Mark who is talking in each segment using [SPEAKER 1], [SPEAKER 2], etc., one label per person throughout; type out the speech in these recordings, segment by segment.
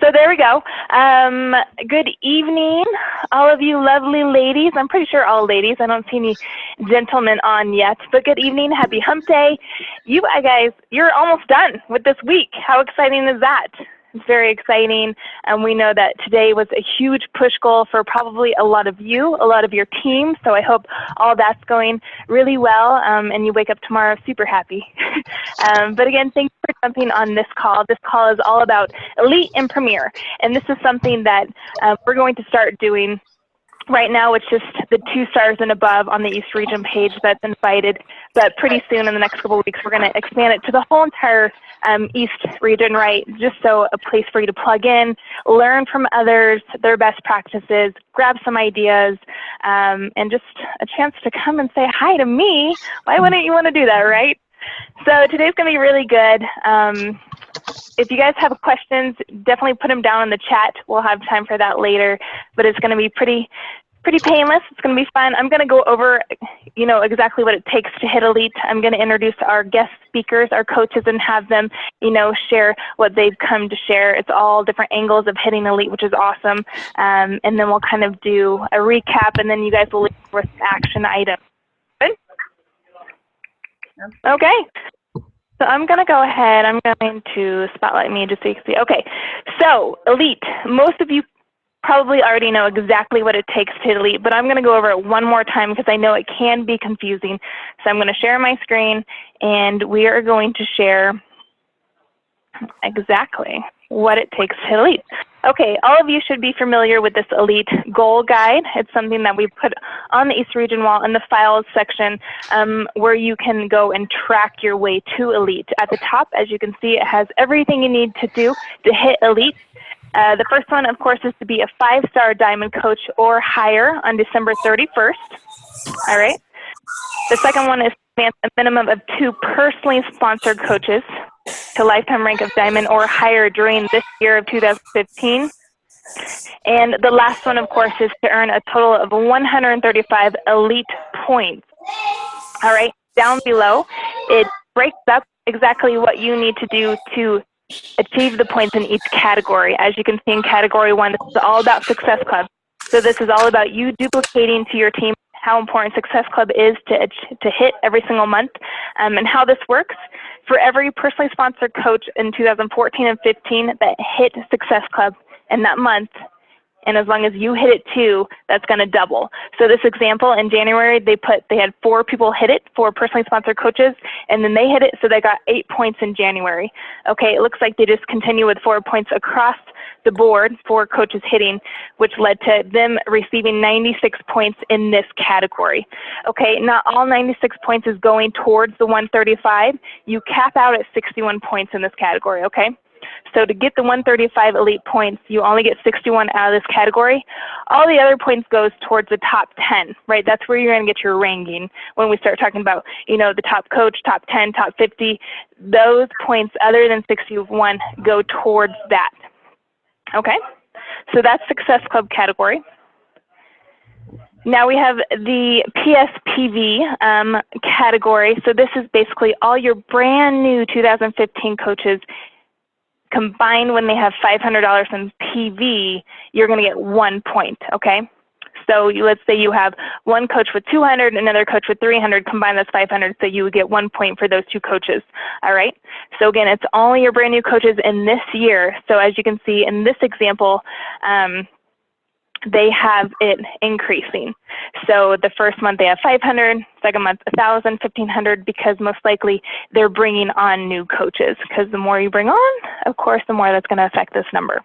[SPEAKER 1] So there we go. Good evening, all of you lovely ladies. I'm pretty sure all ladies. I don't see any gentlemen on yet, but good evening. Happy hump day. You guys, you're almost done with this week. How exciting is that? It's very exciting. And we know that today was a huge push goal for probably a lot of you, a lot of your team. So I hope all that's going really well and you wake up tomorrow super happy. But again, thanks for jumping on this call. This call is all about Elite and Premier. And this is something that we're going to start doing. Right now, it's just the 2 stars and above on the East Region page that's invited, but pretty soon in the next couple of weeks, we're going to expand it to the whole entire East Region, right? Just so a place for you to plug in, learn from others, their best practices, grab some ideas, and just a chance to come and say hi to me. Why wouldn't you want to do that, right? So today's going to be really good. If you guys have questions, definitely put them down in the chat. We'll have time for that later, but it's going to be pretty painless. It's going to be fun. I'm going to go over, exactly what it takes to hit Elite. I'm going to introduce our guest speakers, our coaches, and have them, share what they've come to share. It's all different angles of hitting Elite, which is awesome. And then we'll kind of do a recap, and then you guys will leave with action items. Good? Okay. So I'm going to go ahead. I'm going to spotlight me just so you can see. Okay, so Elite. Most of you probably already know exactly what it takes to hit Elite, but I'm going to go over it one more time because I know it can be confusing. So I'm going to share my screen, and we are going to share exactly what it takes to hit Elite. Okay, all of you should be familiar with this Elite goal guide. It's something that we put on the East Region wall in the files section where you can go and track your way to Elite. At the top, as you can see, it has everything you need to do to hit Elite. The first one, of course, is to be a 5-star diamond coach or higher on December 31st. All right. The second one is to advance a minimum of 2 personally sponsored coaches to lifetime rank of diamond or higher during this year of 2015. And the last one, of course, is to earn a total of 135 Elite points. All right, down below, it breaks up exactly what you need to do to achieve the points in each category. As you can see in category 1, this is all about Success Club. So this is all about you duplicating to your team how important Success Club is to hit every single month, and how this works. For every personally sponsored coach in 2014 and 15 that hit Success Club in that month, and as long as you hit it too, that's going to double. So this example, in January, they had 4 people hit it, 4 personally sponsored coaches, and then they hit it, so they got 8 points in January. Okay, it looks like they just continue with 4 points across the board, 4 coaches hitting, which led to them receiving 96 points in this category. Okay, not all 96 points is going towards the 135. You cap out at 61 points in this category, okay? So to get the 135 Elite points, you only get 61 out of this category. All the other points goes towards the top 10, right? That's where you're going to get your ranking when we start talking about, the top coach, top 10, top 50. Those points other than 61 go towards that. Okay, so that's Success Club category. Now we have the PSPV category. So this is basically all your brand new 2015 coaches combined. When they have $500 in PV, you're going to get 1 point, okay? So let's say you have one coach with 200, another coach with 300, combined that's 500, so you would get 1 point for those 2 coaches, all right? So again, it's only your brand new coaches in this year. So as you can see in this example, they have it increasing. So the first month they have 500, second month 1,000, 1,500, because most likely they're bringing on new coaches, because the more you bring on, of course, the more that's going to affect this number.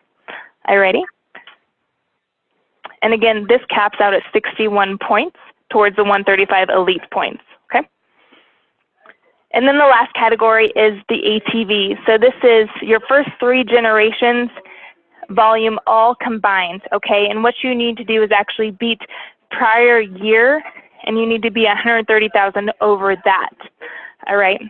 [SPEAKER 1] Are you ready? And again, this caps out at 61 points towards the 135 Elite points, okay? And then the last category is the ATV. So this is your first 3 generations volume all combined, okay? And what you need to do is actually beat prior year, and you need to be 130,000 over that, all right?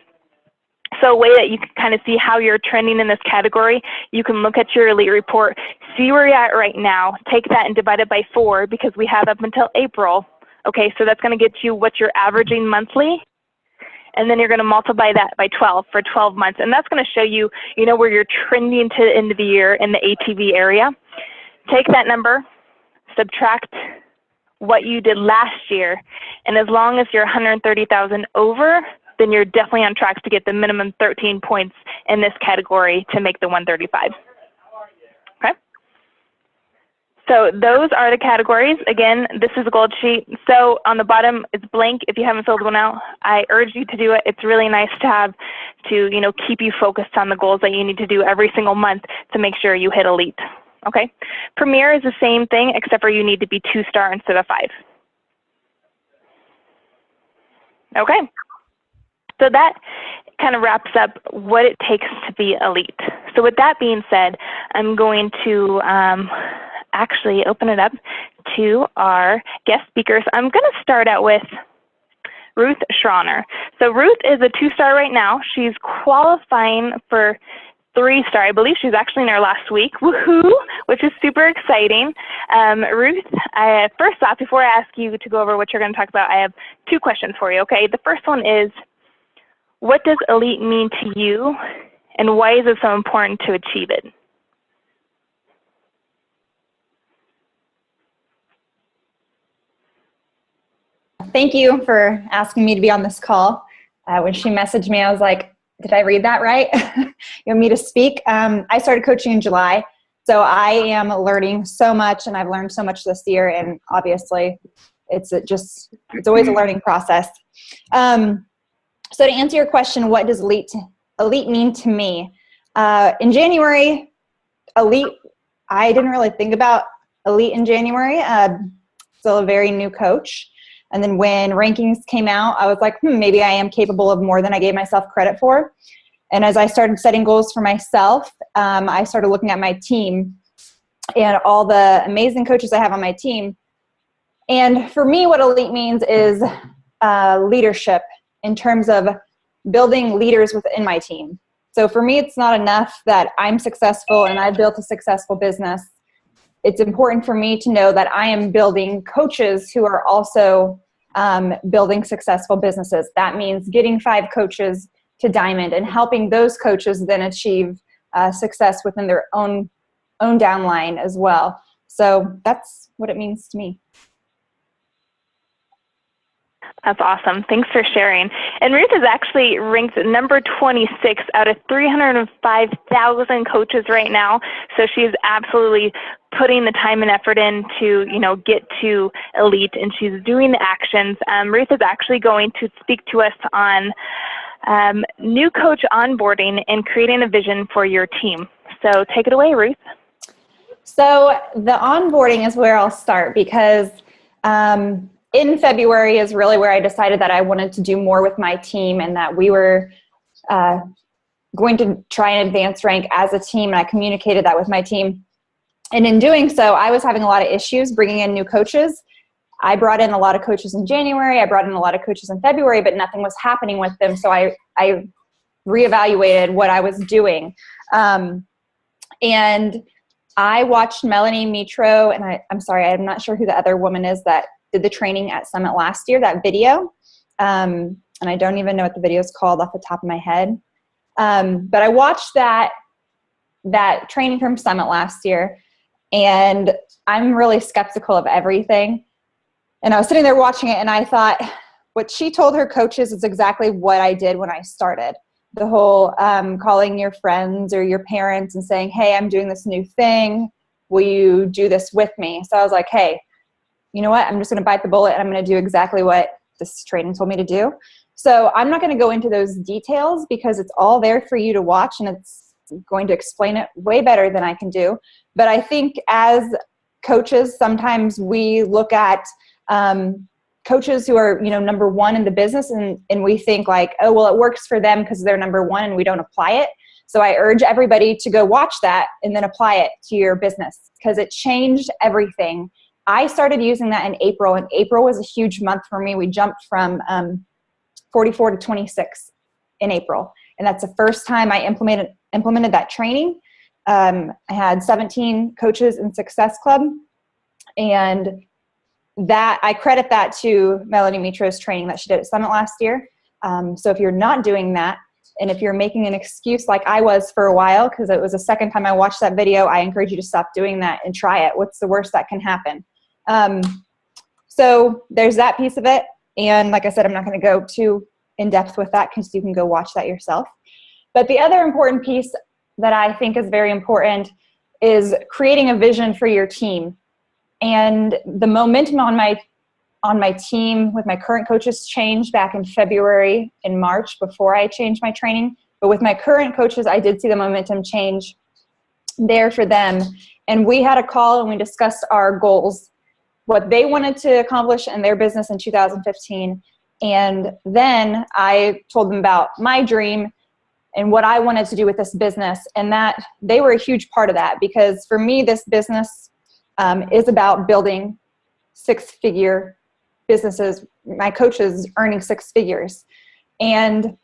[SPEAKER 1] So a way that you can kind of see how you're trending in this category, you can look at your Elite report, see where you're at right now, take that and divide it by 4, because we have up until April. Okay, so that's going to get you what you're averaging monthly. and then you're going to multiply that by 12 for 12 months. And that's going to show you, you know, where you're trending to the end of the year in the ATV area. Take that number, subtract what you did last year, and as long as you're 130,000 over, then you're definitely on track to get the minimum 13 points in this category to make the 135. Okay? So those are the categories. Again, this is a gold sheet. So on the bottom, it's blank if you haven't filled one out. I urge you to do it. It's really nice to have to, you know, keep you focused on the goals that you need to do every single month to make sure you hit elite. Okay? Premier is the same thing, except for you need to be 2-star instead of 5. Okay? So that kind of wraps up what it takes to be elite. So with that being said, I'm going to actually open it up to our guest speakers. I'm going to start out with Ruth Schroner. So Ruth is a 2-star right now. She's qualifying for 3-star. I believe she's actually in her last week. Woohoo! Which is super exciting. Ruth, first off, before I ask you to go over what you're going to talk about, I have 2 questions for you, okay? The first one is, what does elite mean to you, and why is it so important to achieve it?
[SPEAKER 2] Thank you for asking me to be on this call. When she messaged me, I was like, did I read that right? You want me to speak? I started coaching in July, so I am learning so much, and I've learned so much this year, and obviously it's always a learning process. So to answer your question, what does elite mean to me? In January, elite, I didn't really think about elite in January. Still a very new coach. And then when rankings came out, I was like, maybe I am capable of more than I gave myself credit for. And as I started setting goals for myself, I started looking at my team and all the amazing coaches I have on my team. And for me, what elite means is leadership, in terms of building leaders within my team. So for me, it's not enough that I'm successful and I've built a successful business. It's important for me to know that I am building coaches who are also building successful businesses. That means getting 5 coaches to Diamond and helping those coaches then achieve success within their own downline as well. So that's what it means to me.
[SPEAKER 1] That's awesome. Thanks for sharing. And Ruth is actually ranked number 26 out of 305,000 coaches right now. So she's absolutely putting the time and effort in to, you know, get to elite, and she's doing the actions. Ruth is actually going to speak to us on new coach onboarding and creating a vision for your team. So take it away, Ruth.
[SPEAKER 2] So the onboarding is where I'll start, because in February is really where I decided that I wanted to do more with my team, and that we were going to try and advance rank as a team. And I communicated that with my team. And in doing so, I was having a lot of issues bringing in new coaches. I brought in a lot of coaches in January. I brought in a lot of coaches in February, but nothing was happening with them. So I reevaluated what I was doing. And I watched Melanie Mitro, and I'm sorry, I'm not sure who the other woman is that did the training at Summit last year, that video. And I don't even know what the video is called off the top of my head. But I watched that training from Summit last year, and I'm really skeptical of everything. And I was sitting there watching it, and I thought, what she told her coaches is exactly what I did when I started. The whole calling your friends or your parents and saying, hey, I'm doing this new thing. Will you do this with me? So I was like, hey, you know what? I'm just going to bite the bullet, and I'm going to do exactly what this training told me to do. So I'm not going to go into those details, because it's all there for you to watch, and it's going to explain it way better than I can do. But I think as coaches, sometimes we look at coaches who are, you know, number one in the business, and we think like, oh, well, it works for them because they're number one, and we don't apply it. So I urge everybody to go watch that and then apply it to your business, because it changed everything. I started using that in April, and April was a huge month for me. We jumped from 44 to 26 in April, and that's the first time I implemented that training. I had 17 coaches in Success Club, and that I credit that to Melanie Mitro's training that she did at Summit last year. So if you're not doing that, and if you're making an excuse like I was for a while, because it was the second time I watched that video, I encourage you to stop doing that and try it. What's the worst that can happen? So there's that piece of it. And like I said, I'm not going to go too in depth with that because you can go watch that yourself. But the other important piece that I think is very important is creating a vision for your team. And the momentum on my team with my current coaches changed back in February and March before I changed my training. But with my current coaches, I did see the momentum change there for them. And we had a call and we discussed our goals, what they wanted to accomplish in their business in 2015. And then I told them about my dream and what I wanted to do with this business. And that they were a huge part of that, because for me, this business is about building six-figure businesses. My coaches earning six figures. And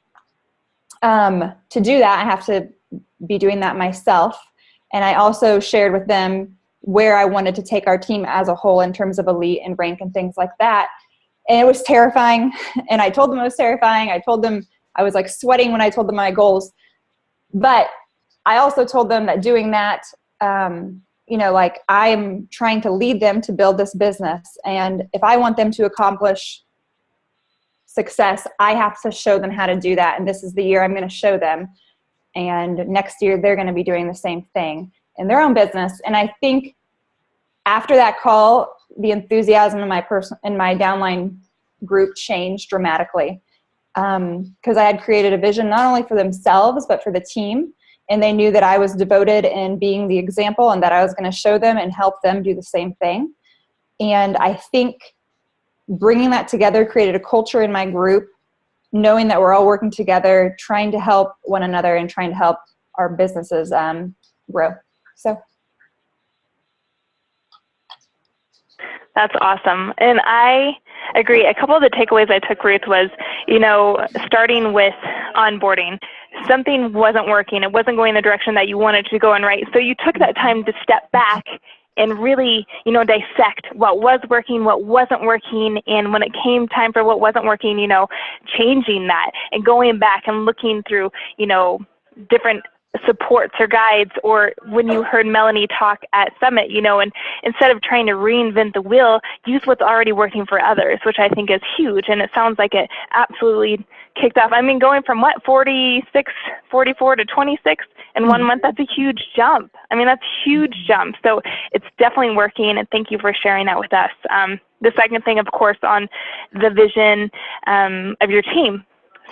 [SPEAKER 2] to do that, I have to be doing that myself. And I also shared with them where I wanted to take our team as a whole in terms of elite and rank and things like that. And it was terrifying. And I told them it was terrifying. I told them I was like sweating when I told them my But I also told them that doing that, like I'm trying to lead them to build this business. And if I want them to accomplish success, I have to show them how to do that. And this is the year I'm going to show them. And next year they're going to be doing the same thing in their own business. And I think after that call, the enthusiasm in my downline group changed dramatically. Because I had created a vision not only for themselves, but for the team. And they knew that I was devoted in being the example and that I was going to show them and help them do the same thing. And I think bringing that together created a culture in my group, knowing that we're all working together, trying to help one another and trying to help our businesses grow. So.
[SPEAKER 1] That's awesome. And I agree. A couple of the takeaways I took, Ruth, was, starting with onboarding. Something wasn't working. It wasn't going the direction that you wanted to go in, right? So you took that time to step back and really, dissect what was working, what wasn't working. And when it came time for what wasn't working, changing that and going back and looking through, different supports or guides, or when you heard Melanie talk at Summit, and instead of trying to reinvent the wheel, use what's already working for others, which I think is huge. And it sounds like it absolutely kicked off. I mean, going from 44 to 26 in 1 month, that's a huge jump. That's a huge jump. So it's definitely working. And thank you for sharing that with us. The second thing, of course, on the vision of your team.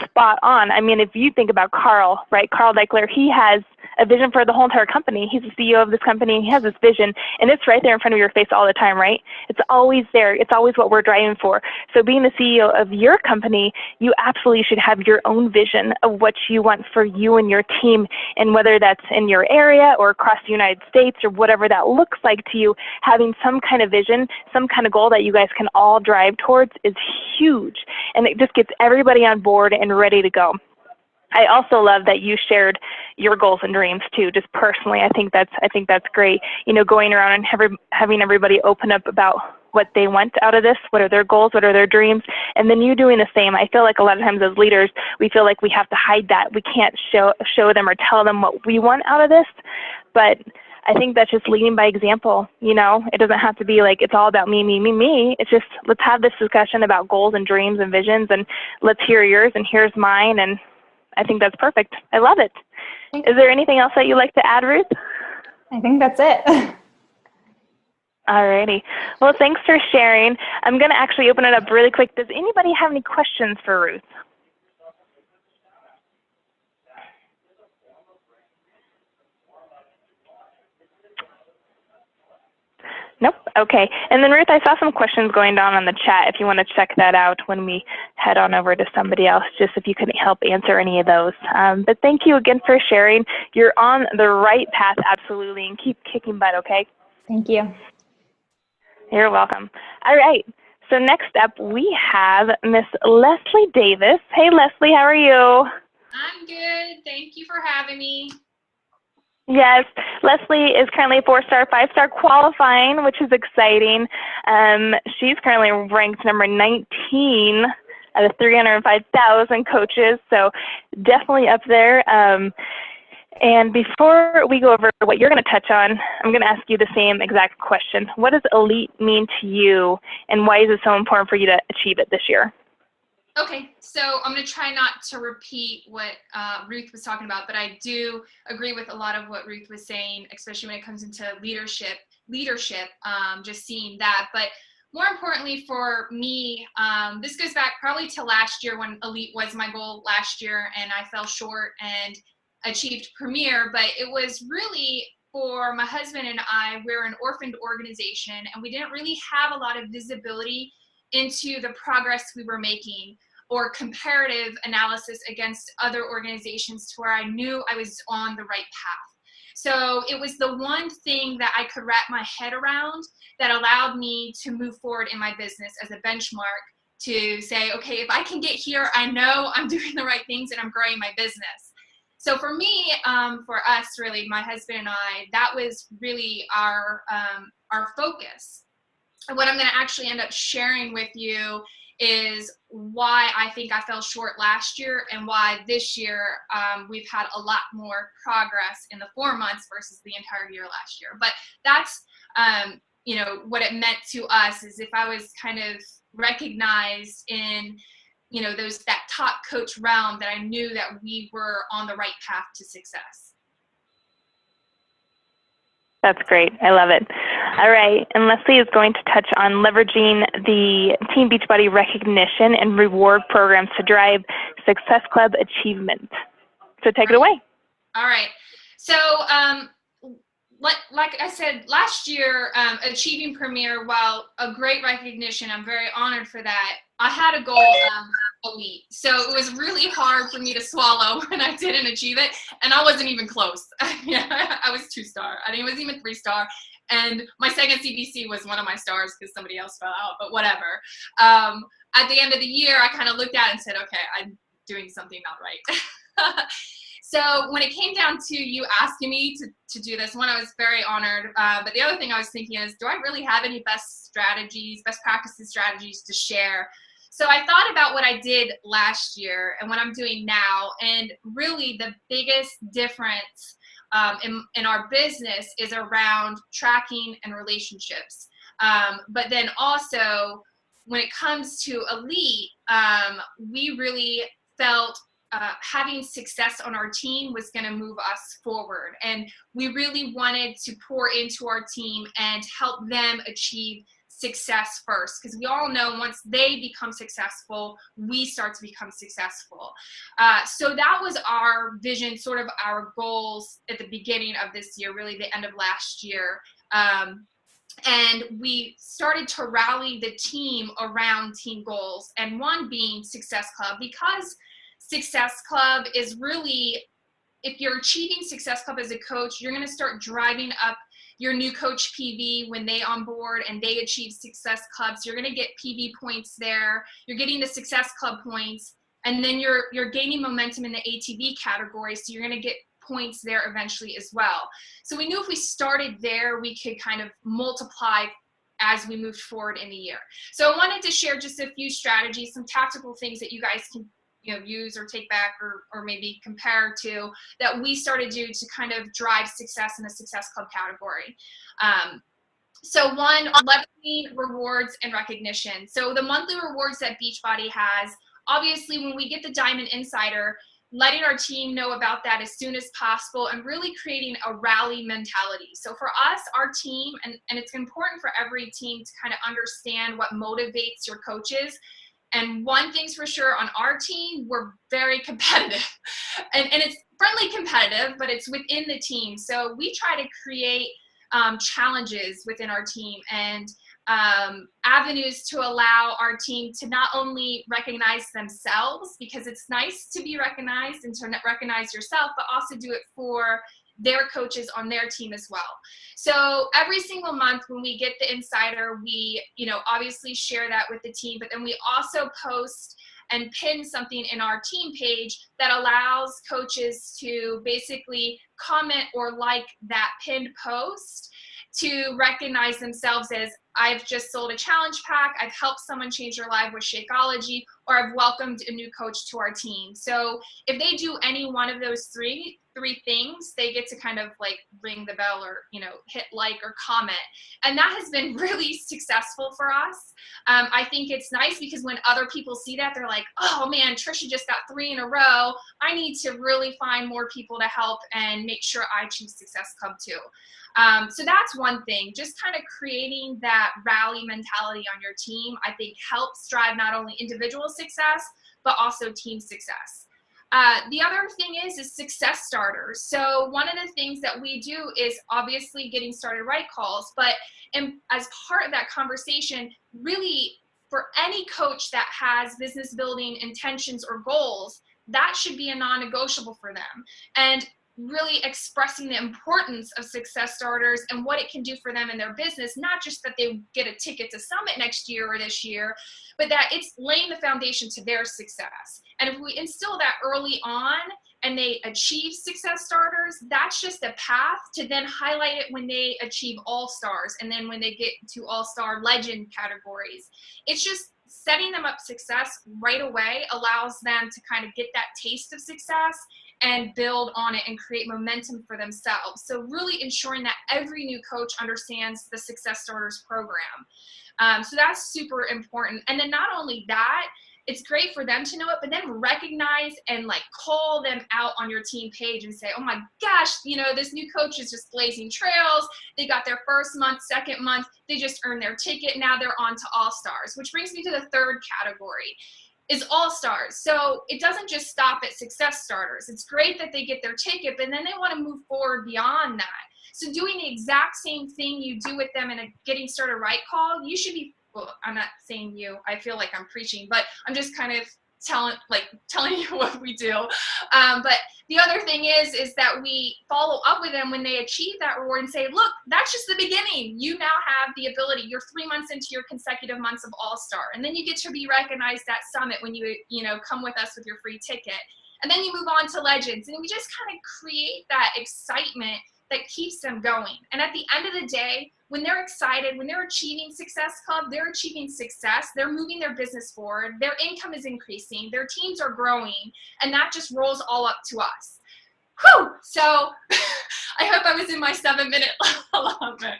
[SPEAKER 1] Spot on. If you think about Carl, right? Carl Deichler, he has a vision for the whole entire company. He's the CEO of this company, and he has this vision, and it's right there in front of your face all the time, right? It's always there. It's always what we're driving for. So being the CEO of your company, you absolutely should have your own vision of what you want for you and your team, and whether that's in your area or across the United States or whatever that looks like to you, having some kind of vision, some kind of goal that you guys can all drive towards is huge, and it just gets everybody on board and ready to go. I also love that you shared your goals and dreams too, just personally. I think that's great. Going around and having everybody open up about what they want out of this, what are their goals, what are their dreams, and then you doing the same. I feel like a lot of times as leaders, we feel like we have to hide that. We can't show them or tell them what we want out of this, but I think that's just leading by example. It doesn't have to be like it's all about me, me, me, me. It's just let's have this discussion about goals and dreams and visions, and let's hear yours and here's mine. And I think that's perfect. I love it. Is there anything else that you'd like to add, Ruth?
[SPEAKER 2] I think that's it.
[SPEAKER 1] Alrighty. Well, thanks for sharing. I'm going to actually open it up really quick. Does anybody have any questions for Ruth? Nope. Okay. And then Ruth, I saw some questions going down on the chat if you want to check that out when we head on over to somebody else, just if you could help answer any of those. But thank you again for sharing. You're on the right path, absolutely, and keep kicking butt, okay?
[SPEAKER 2] Thank you.
[SPEAKER 1] You're welcome. All right. So next up, we have Miss Leslie Davis. Hey, Leslie, how are you?
[SPEAKER 3] I'm good. Thank you for having me.
[SPEAKER 1] Yes, Leslie is currently 4-star, 5-star qualifying, which is exciting. She's currently ranked number 19 out of 305,000 coaches, so definitely up there. And before we go over what you're going to touch on, I'm going to ask you the same exact question. What does elite mean to you, and why is it so important for you to achieve it this year?
[SPEAKER 3] Okay, so I'm going to try not to repeat what Ruth was talking about, but I do agree with a lot of what Ruth was saying, especially when it comes into leadership, just seeing that. But more importantly for me, this goes back probably to last year when elite was my goal last year, and I fell short and achieved premier. But it was really for my husband and I. We're an orphaned organization, and we didn't really have a lot of visibility into the progress we were making or comparative analysis against other organizations to where I knew I was on the right path. So it was the one thing that I could wrap my head around that allowed me to move forward in my business as a benchmark to say, okay, if I can get here, I know I'm doing the right things and I'm growing my business. So for me, for us, really, my husband and I, that was really our focus. And what I'm going to actually end up sharing with you is why I think I fell short last year and why this year we've had a lot more progress in the 4 months versus the entire year last year. But that's, what it meant to us is if I was kind of recognized in, that top coach realm, that I knew that we were on the right path to success.
[SPEAKER 1] That's great. I love it. All right. And Leslie is going to touch on leveraging the Team Beachbody recognition and reward programs to drive Success Club achievement. So take it away.
[SPEAKER 3] All right. So like I said, last year, achieving Premier, while a great recognition, I'm very honored for that, I had a goal of elite. So it was really hard for me to swallow when I didn't achieve it. And I wasn't even close. I was 2-star. I mean, it was even 3-star. And my second CBC was one of my stars because somebody else fell out, but whatever. At the end of the year, I kind of looked at it and said, okay, I'm doing something not right. So when it came down to you asking me to do this, one, I was very honored. But the other thing I was thinking is, do I really have any best practices strategies to share? So I thought about what I did last year and what I'm doing now. And really the biggest difference in our business is around tracking and relationships. But then also when it comes to elite, we really felt having success on our team was going to move us forward. And we really wanted to pour into our team and help them achieve success first, because we all know once they become successful, we start to become successful. So that was our vision, sort of our goals at the beginning of this year, really the end of last year. And we started to rally the team around team goals, and one being Success Club, because Success Club is really, if you're achieving Success Club as a coach, you're going to start driving up your new coach PV when they onboard and they achieve Success Club. So you're going to get PV points there. You're getting the Success Club points, and then you're gaining momentum in the ATV category. So you're going to get points there eventually as well. So we knew if we started there, we could kind of multiply as we moved forward in the year. So I wanted to share just a few strategies, some tactical things that you guys can use or take back or maybe compare to that we started to do to kind of drive success in the Success Club category. So one, leveraging rewards and recognition. So the monthly rewards that Beachbody has, obviously when we get the Diamond Insider, letting our team know about that as soon as possible and really creating a rally mentality. So for us, our team, and it's important for every team to kind of understand what motivates your coaches. And one thing's for sure, on our team, we're very competitive. And it's friendly competitive, but it's within the team. So we try to create challenges within our team and avenues to allow our team to not only recognize themselves, because it's nice to be recognized and to recognize yourself, but also do it for their coaches on their team as well. So every single month when we get the Insider, we, obviously share that with the team, but then we also post and pin something in our team page that allows coaches to basically comment or like that pinned post to recognize themselves as, I've just sold a challenge pack, I've helped someone change their life with Shakeology, or I've welcomed a new coach to our team. So if they do any one of those three things, they get to kind of like ring the bell or, you know, hit like or comment. And that has been really successful for us. I think it's nice because when other people see that, they're like, oh man, Trisha just got 3 in a row. I need to really find more people to help and make sure I choose Success Club too. So that's one thing, just kind of creating that rally mentality on your team, I think helps drive not only individual success, but also team success. The other thing is success starters. So one of the things that we do is obviously getting started right calls, but as part of that conversation, really for any coach that has business building intentions or goals, that should be a non-negotiable for them. And really expressing the importance of success starters and what it can do for them in their business, not just that they get a ticket to Summit next year or this year, but that it's laying the foundation to their success. And if we instill that early on and they achieve success starters, that's just a path to then highlight it when they achieve all-stars and then when they get to all-star legend categories. It's just setting them up success right away allows them to kind of get that taste of success and build on it and create momentum for themselves. So really ensuring that every new coach understands the Success Starters program. So that's super important. And then not only that, it's great for them to know it, but then recognize and like call them out on your team page and say, oh my gosh, you know, this new coach is just blazing trails. They got their first month, second month, they just earned their ticket. Now they're on to all-stars, which brings me to the third category is all-stars. So it doesn't just stop at success starters. It's great that they get their ticket, but then they want to move forward beyond that. So doing the exact same thing you do with them in a getting started right call, you should be, well, I'm not saying you, I feel like I'm preaching, but I'm just kind of telling you what we do. But the other thing is that we follow up with them when they achieve that reward and say, look, that's just the beginning. You now have the ability. You're 3 months into your consecutive months of All-Star. And then you get to be recognized at Summit when you come with us with your free ticket. And then you move on to Legends. And we just kind of create that excitement that keeps them going. And at the end of the day, when they're excited, when they're achieving Success Club, they're achieving success, they're moving their business forward, their income is increasing, their teams are growing, and that just rolls all up to us. Whew! So I hope I was in my 7-minute limit.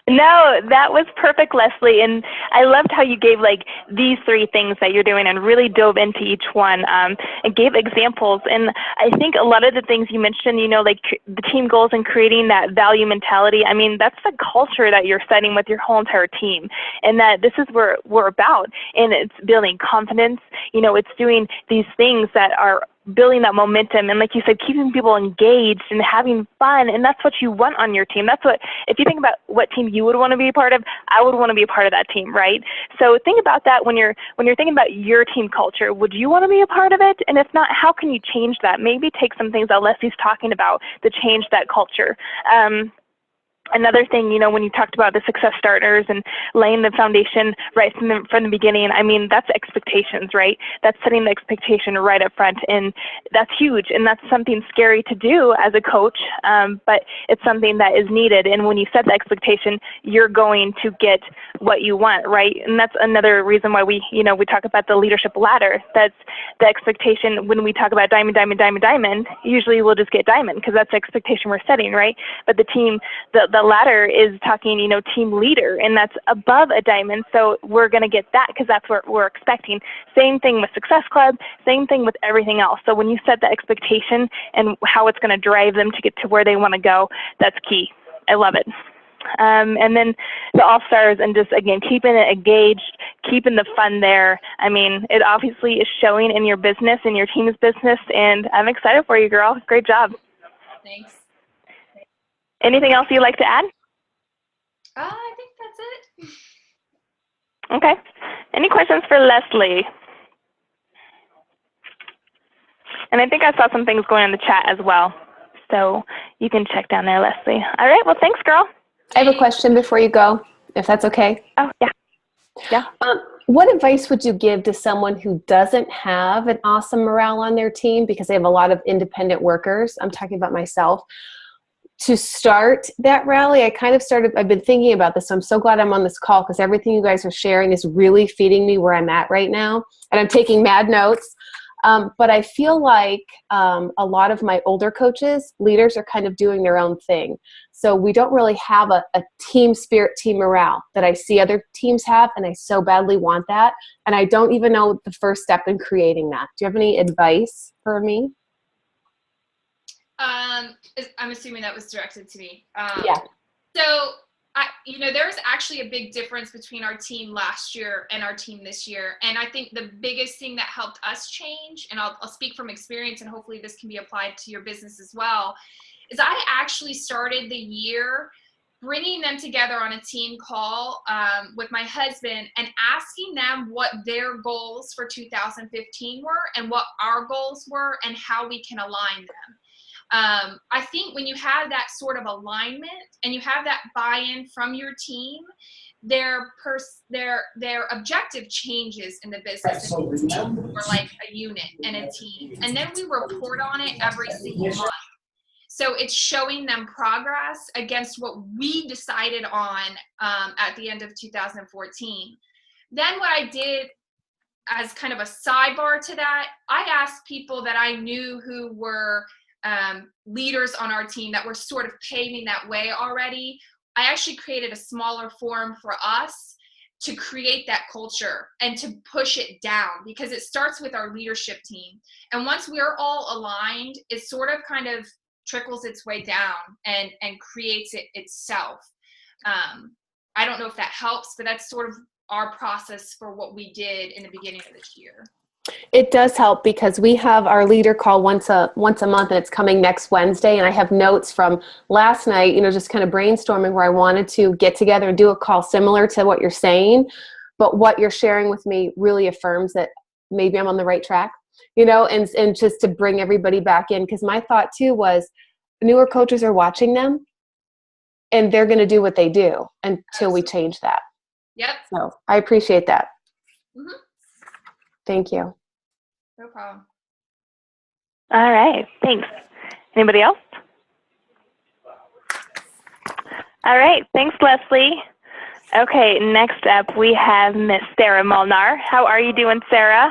[SPEAKER 1] No, that was perfect, Leslie. And I loved how you gave like these 3 things that you're doing and really dove into each one and gave examples. And I think a lot of the things you mentioned, like the team goals and creating that value mentality, I mean, that's the culture that you're setting with your whole entire team. And that this is where we're about. And it's building confidence. It's doing these things that are building that momentum and, like you said, keeping people engaged and having fun. And that's what you want on your team. That's what, if you think about what team you would want to be a part of, I would want to be a part of that team, right? So think about that when you're thinking about your team culture. Would you want to be a part of it? And if not, how can you change that? Maybe take some things that Leslie's talking about to change that culture. Another thing, when you talked about the success starters and laying the foundation right from the beginning, I mean, that's expectations, right? That's setting the expectation right up front, and that's huge, and that's something scary to do as a coach, but it's something that is needed. And when you set the expectation, you're going to get what you want, right? And that's another reason why we talk about the leadership ladder. That's the expectation. When we talk about diamond, diamond, diamond, diamond, usually we'll just get diamond because that's the expectation we're setting, right? But the team, the ladder is talking, team leader, and that's above a diamond. So we're going to get that because that's what we're expecting. Same thing with Success Club, same thing with everything else. So when you set the expectation and how it's going to drive them to get to where they want to go, that's key. I love it. And then the all-stars and just, again, keeping it engaged, keeping the fun there. I mean, it obviously is showing in your business, in your team's business, and I'm excited for you, girl. Great job.
[SPEAKER 3] Thanks.
[SPEAKER 1] Anything else you'd like to add?
[SPEAKER 3] I think that's it.
[SPEAKER 1] Okay. Any questions for Leslie? And I think I saw some things going in the chat as well. So you can check down there, Leslie. All right. Well, thanks, girl.
[SPEAKER 4] I have a question before you go, if that's okay.
[SPEAKER 1] Oh, yeah. Yeah.
[SPEAKER 4] What advice would you give to someone who doesn't have an awesome morale on their team because they have a lot of independent workers? I'm talking about myself. to start that rally, I've been thinking about this. So I'm so glad I'm on this call because everything you guys are sharing is really feeding me where I'm at right now. And I'm taking mad notes. But I feel like a lot of my older coaches, leaders are kind of doing their own thing. So we don't really have a team spirit, team morale that I see other teams have. And I so badly want that. And I don't even know the first step in creating that. Do you have any advice for me?
[SPEAKER 3] I'm assuming that was directed to me.
[SPEAKER 4] Yeah.
[SPEAKER 3] So, there's actually a big difference between our team last year and our team this year. And I think the biggest thing that helped us change, and I'll speak from experience, and hopefully this can be applied to your business as well, is I actually started the year bringing them together on a team call with my husband and asking them what their goals for 2015 were and what our goals were and how we can align them. I think when you have that sort of alignment and you have that buy-in from your team, their objective changes in the business. And we're like a unit and a team. And then we report on it every single month. So it's showing them progress against what we decided on at the end of 2014. Then what I did as kind of a sidebar to that, I asked people that I knew who were leaders on our team that were sort of paving that way already. I actually created a smaller forum for us to create that culture and to push it down, because it starts with our leadership team. And once we're all aligned, it sort of kind of trickles its way down and creates it itself. I don't know if that helps, but that's sort of our process for what we did in the beginning of this year.
[SPEAKER 4] It does help because we have our leader call once a month, and it's coming next Wednesday. And I have notes from last night, just kind of brainstorming where I wanted to get together and do a call similar to what you're saying. But what you're sharing with me really affirms that maybe I'm on the right track, and just to bring everybody back in. Because my thought too was newer coaches are watching them and they're going to do what they do until we change that.
[SPEAKER 3] Yep.
[SPEAKER 4] So I appreciate that.
[SPEAKER 3] Mm-hmm.
[SPEAKER 4] Thank you.
[SPEAKER 3] No problem.
[SPEAKER 1] All right, thanks. Anybody else? All right, thanks, Leslie. Okay, next up we have Miss Sarah Molnar. How are you doing, Sarah?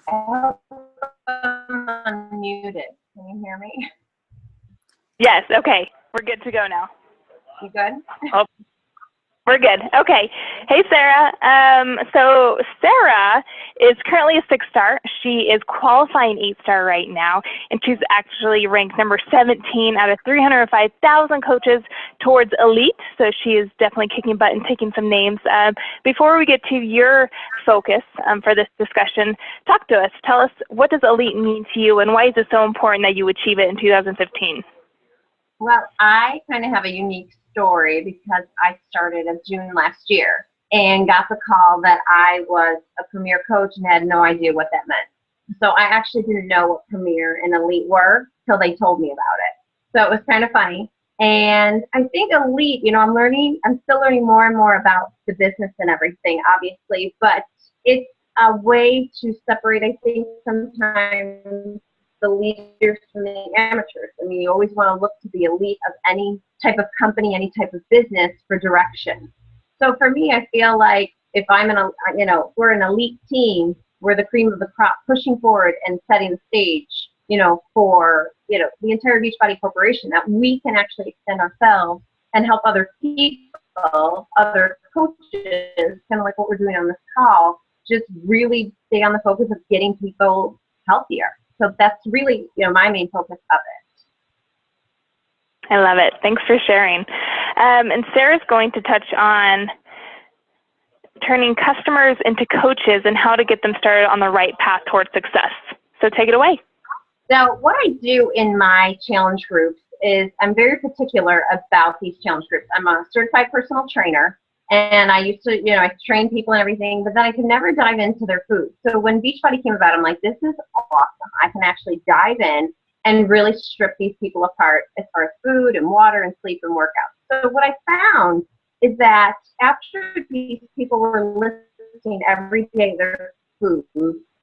[SPEAKER 5] I'm unmuted. Can you hear me?
[SPEAKER 1] Yes, okay. We're good to go now.
[SPEAKER 5] You good?
[SPEAKER 1] Oh, we're good. Okay. Hey, Sarah. So Sarah is currently a 6-star. She is qualifying 8-star right now, and she's actually ranked number 17 out of 305,000 coaches towards elite. So she is definitely kicking butt and taking some names. Before we get to your focus for this discussion, talk to us. Tell us, what does elite mean to you, and why is it so important that you achieve it in 2015?
[SPEAKER 5] Well, I kind of have a unique story because I started in June last year and got the call that I was a premier coach and had no idea what that meant. So I actually didn't know what premier and elite were till they told me about it. So it was kind of funny. And I think elite, I'm still learning more and more about the business and everything, obviously, but it's a way to separate, I think, sometimes the leaders from the amateurs. I mean, you always want to look to the elite of any type of company, any type of business for direction. So for me, I feel like if I'm we're an elite team, we're the cream of the crop, pushing forward and setting the stage, for, the entire Beachbody Corporation, that we can actually extend ourselves and help other people, other coaches, kind of like what we're doing on this call, just really stay on the focus of getting people healthier. So that's really, my main focus of it.
[SPEAKER 1] I love it. Thanks for sharing. And Sarah's going to touch on turning customers into coaches and how to get them started on the right path towards success. So take it away.
[SPEAKER 5] Now, what I do in my challenge groups is I'm very particular about these challenge groups. I'm a certified personal trainer, and I used to, I train people and everything, but then I could never dive into their food. So when Beachbody came about, I'm like, this is awesome. I can actually dive in and really strip these people apart as far as food and water and sleep and workouts. So what I found is that after these people were listening every day, their food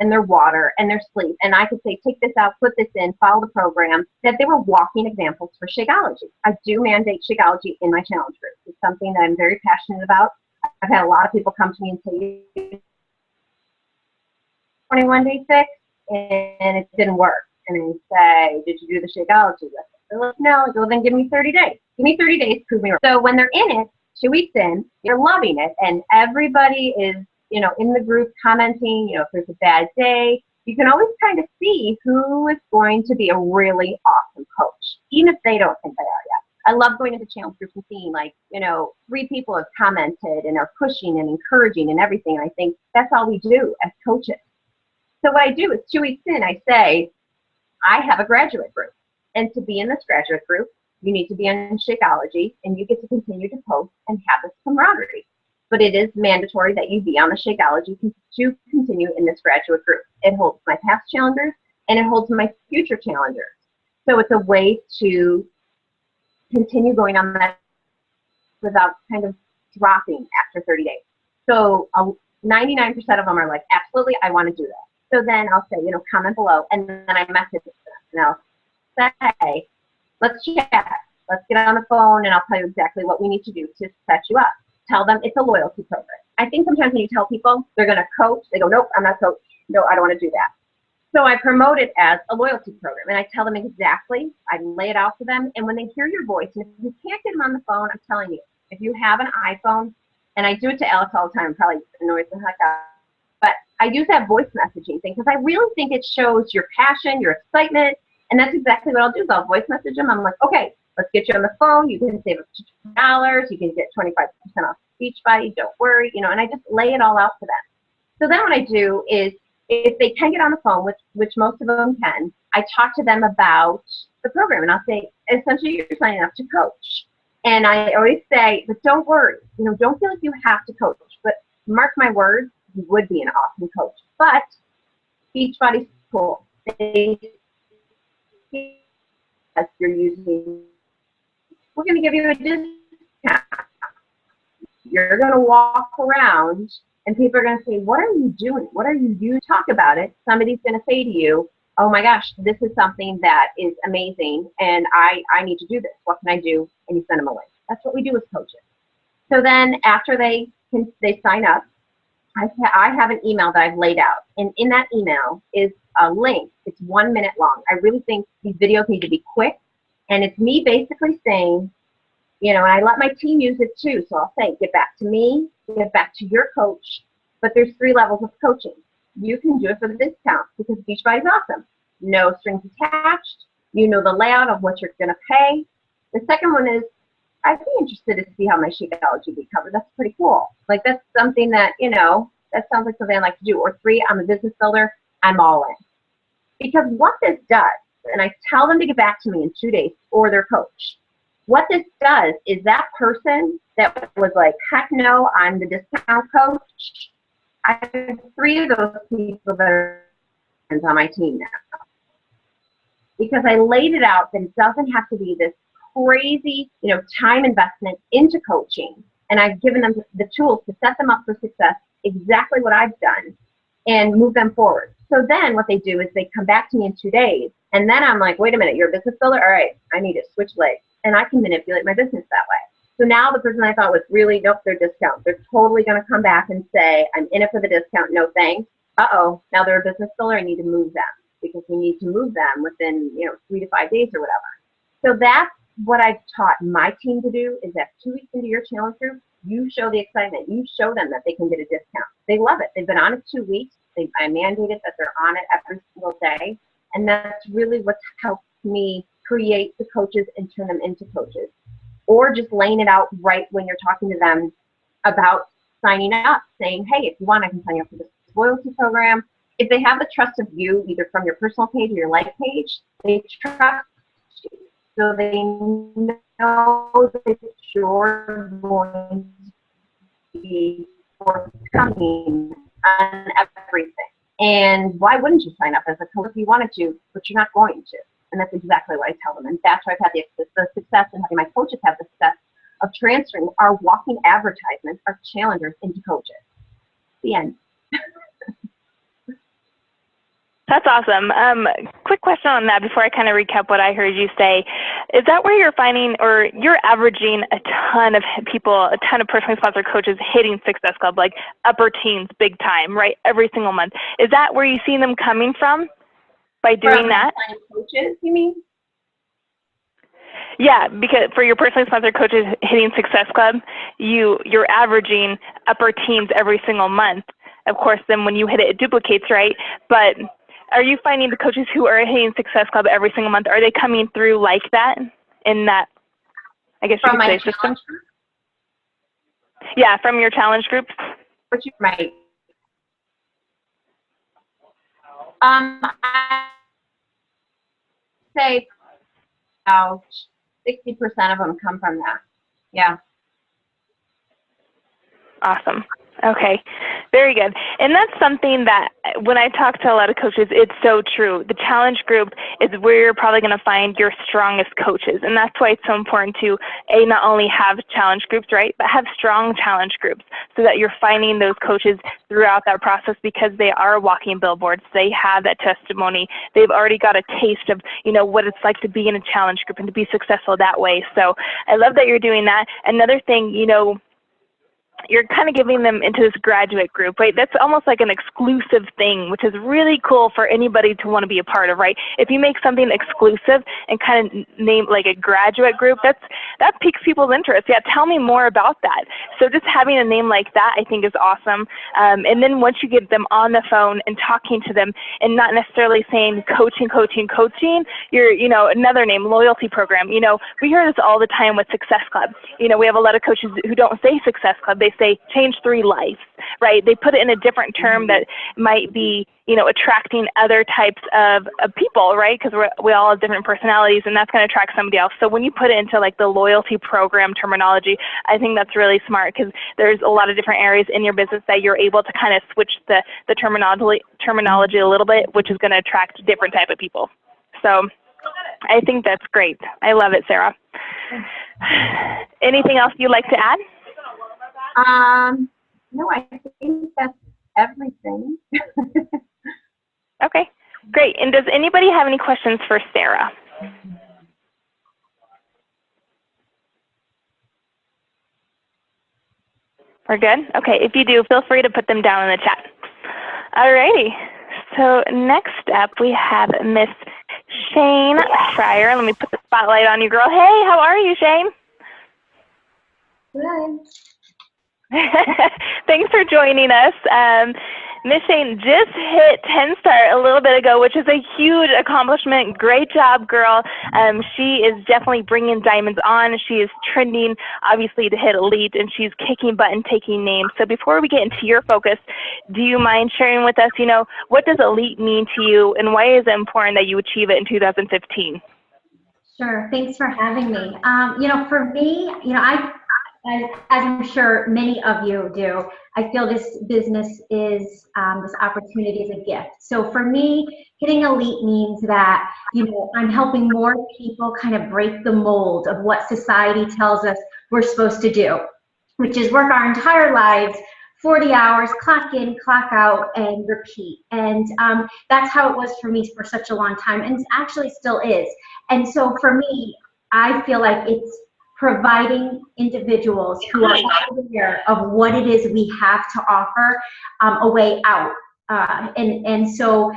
[SPEAKER 5] and their water and their sleep. And I could say, take this out, put this in, follow the program, that they were walking examples for Shakeology. I do mandate Shakeology in my challenge group. It's something that I'm very passionate about. I've had a lot of people come to me and say, 21-day fix, and it didn't work. And I say, did you do the Shakeology with it? They're like, no. I go, well, then give me 30 days. Give me 30 days, prove me wrong. So when they're in it, 2 weeks in, you're loving it, and everybody is, you know, in the group commenting, you know, if there's a bad day, you can always kind of see who is going to be a really awesome coach, even if they don't think they are yet. I love going into challenge groups and seeing, like, you know, 3 people have commented and are pushing and encouraging and everything. And I think that's all we do as coaches. So what I do is 2 weeks in, I say, I have a graduate group. And to be in this graduate group, you need to be in Shakeology, and you get to continue to post and have this camaraderie. But it is mandatory that you be on the Shakeology to continue in this graduate group. It holds my past challengers, and it holds my future challengers. So it's a way to continue going on that without kind of dropping after 30 days. So 99% of them are like, absolutely, I want to do that. So then I'll say, you know, comment below, and then I message them, and I'll say, let's chat. Let's get on the phone, and I'll tell you exactly what we need to do to set you up. Tell them it's a loyalty program. I think sometimes when you tell people they're going to coach, they go, nope, I'm not coach. No, I don't want to do that. So I promote it as a loyalty program, and I tell them exactly. I lay it out for them, and when they hear your voice, and if you can't get them on the phone, I'm telling you, if you have an iPhone, and I do it to Alex all the time, probably annoys the heck out, but I use that voice messaging thing because I really think it shows your passion, your excitement, and that's exactly what I'll do is I'll voice message them. I'm like, okay, let's get you on the phone. You can save up to $2. You can get 25% off Beachbody. Don't worry, you know, and I just lay it all out for them. So then what I do is if they can get on the phone, which most of them can, I talk to them about the program, and I'll say, essentially, you're signing up to coach. And I always say, but don't worry, you know, don't feel like you have to coach, but mark my words, you would be an awesome coach. But Beachbody's cool. As you're using, we're going to give you a discount. You're going to walk around, and people are going to say, what are you doing? What are you doing? Talk about it. Somebody's going to say to you, oh my gosh, this is something that is amazing, and I need to do this. What can I do? And you send them a link. That's what we do as coaches. So then after they sign up, I have an email that I've laid out, and in that email is a link. It's 1 minute long. I really think these videos need to be quick, and it's me basically saying, you know, and I let my team use it too. So I'll say, get back to me, get back to your coach, but there's 3 levels of coaching. You can do it for the discount because Beachbody's awesome. No strings attached. You know the layout of what you're going to pay. The second one is, I'd be interested to see how my Shakeology be covered. That's pretty cool. Like, that's something that, you know, that sounds like something I like to do. Or 3, I'm a business builder. I'm all in. Because what this does, and I tell them to get back to me in 2 days or their coach, what this does is that person that was like, heck no, I'm the discount coach, I have 3 of those people that are on my team now. Because I laid it out that it doesn't have to be this crazy, you know, time investment into coaching. And I've given them the tools to set them up for success, exactly what I've done, and move them forward. So then what they do is they come back to me in 2 days, and then I'm like, wait a minute, you're a business builder? All right, I need to switch legs. And I can manipulate my business that way. So now the person I thought was really, nope, they're discount. They're totally going to come back and say, I'm in it for the discount, no thanks. Uh-oh, now they're a business builder, I need to move them, because we need to move them within, you know, 3 to 5 days or whatever. So that's what I've taught my team to do, is that 2 weeks into your challenge group, you show the excitement. You show them that they can get a discount. They love it. They've been on it 2 weeks. I mandated that they're on it every single day. And that's really what's helped me create the coaches and turn them into coaches. Or just laying it out right when you're talking to them about signing up, saying, hey, if you want, I can sign you up for this loyalty program. If they have the trust of you, either from your personal page or your life page, they trust you. So they know that you're going to be forthcoming on everything. And why wouldn't you sign up as a coach if you wanted to, but you're not going to? And that's exactly what I tell them. And that's why I've had the success and having my coaches have the success of transferring our walking advertisements, our challengers, into coaches. The end.
[SPEAKER 1] That's awesome. Quick question on that before I kind of recap what I heard you say. Is that where you're finding, or you're averaging a ton of people, a ton of personally sponsored coaches hitting Success Club, like upper teens, big time, right, every single month? Is that where you see them coming from by doing that?
[SPEAKER 5] Coaches, you mean?
[SPEAKER 1] Yeah, because for your personally sponsored coaches hitting Success Club, you're averaging upper teens every single month. Of course, then when you hit it, it duplicates, right? But are you finding the coaches who are hitting Success Club every single month, are they coming through like that in that, I guess you could say, system? Yeah, from your challenge groups?
[SPEAKER 5] What you might. I say about 60% of them come from that. Yeah.
[SPEAKER 1] Awesome. Okay, very good. And that's something that when I talk to a lot of coaches, it's so true. The challenge group is where you're probably going to find your strongest coaches. And that's why it's so important to, not only have challenge groups, right, but have strong challenge groups so that you're finding those coaches throughout that process, because they are walking billboards. They have that testimony. They've already got a taste of, what it's like to be in a challenge group and to be successful that way. So I love that you're doing that. Another thing, you're kind of giving them into this graduate group, right? That's almost like an exclusive thing, which is really cool for anybody to want to be a part of, right? If you make something exclusive and kind of name like a graduate group, that piques people's interest. Yeah, tell me more about that. So just having a name like that, I think, is awesome. And then once you get them on the phone and talking to them and not necessarily saying coaching, you're, another name, loyalty program. We hear this all the time with Success Club. We have a lot of coaches who don't say Success Club. They say change 3 lives, right? They put it in a different term that might be, attracting other types of people, right? Because we all have different personalities, and that's going to attract somebody else. So when you put it into like the loyalty program terminology, I think that's really smart, because there's a lot of different areas in your business that you're able to kind of switch the terminology a little bit, which is going to attract different type of people. So I think that's great. I love it, Sarah. Anything else you'd like to add?
[SPEAKER 5] No, I think that's everything.
[SPEAKER 1] Okay, great. And does anybody have any questions for Sarah? We're good? Okay, if you do, feel free to put them down in the chat. Alrighty, so next up we have Miss Shane Schreier. Let me put the spotlight on you, girl. Hey, how are you, Shane?
[SPEAKER 6] Good.
[SPEAKER 1] Thanks for joining us. Miss Shane just hit 10 star a little bit ago, which is a huge accomplishment. Great job, girl. She is definitely bringing diamonds on. She is trending, obviously, to hit elite, and she's kicking butt and taking names. So before we get into your focus, do you mind sharing with us, what does elite mean to you, and why is it important that you achieve it in 2015?
[SPEAKER 6] Sure. Thanks for having me. For me, as I'm sure many of you do, I feel this business is, this opportunity is a gift. So for me, hitting elite means that, I'm helping more people kind of break the mold of what society tells us we're supposed to do, which is work our entire lives, 40 hours, clock in, clock out, and repeat. And that's how it was for me for such a long time, and actually still is. And so for me, I feel like it's providing individuals who are aware of what it is we have to offer a way out. And so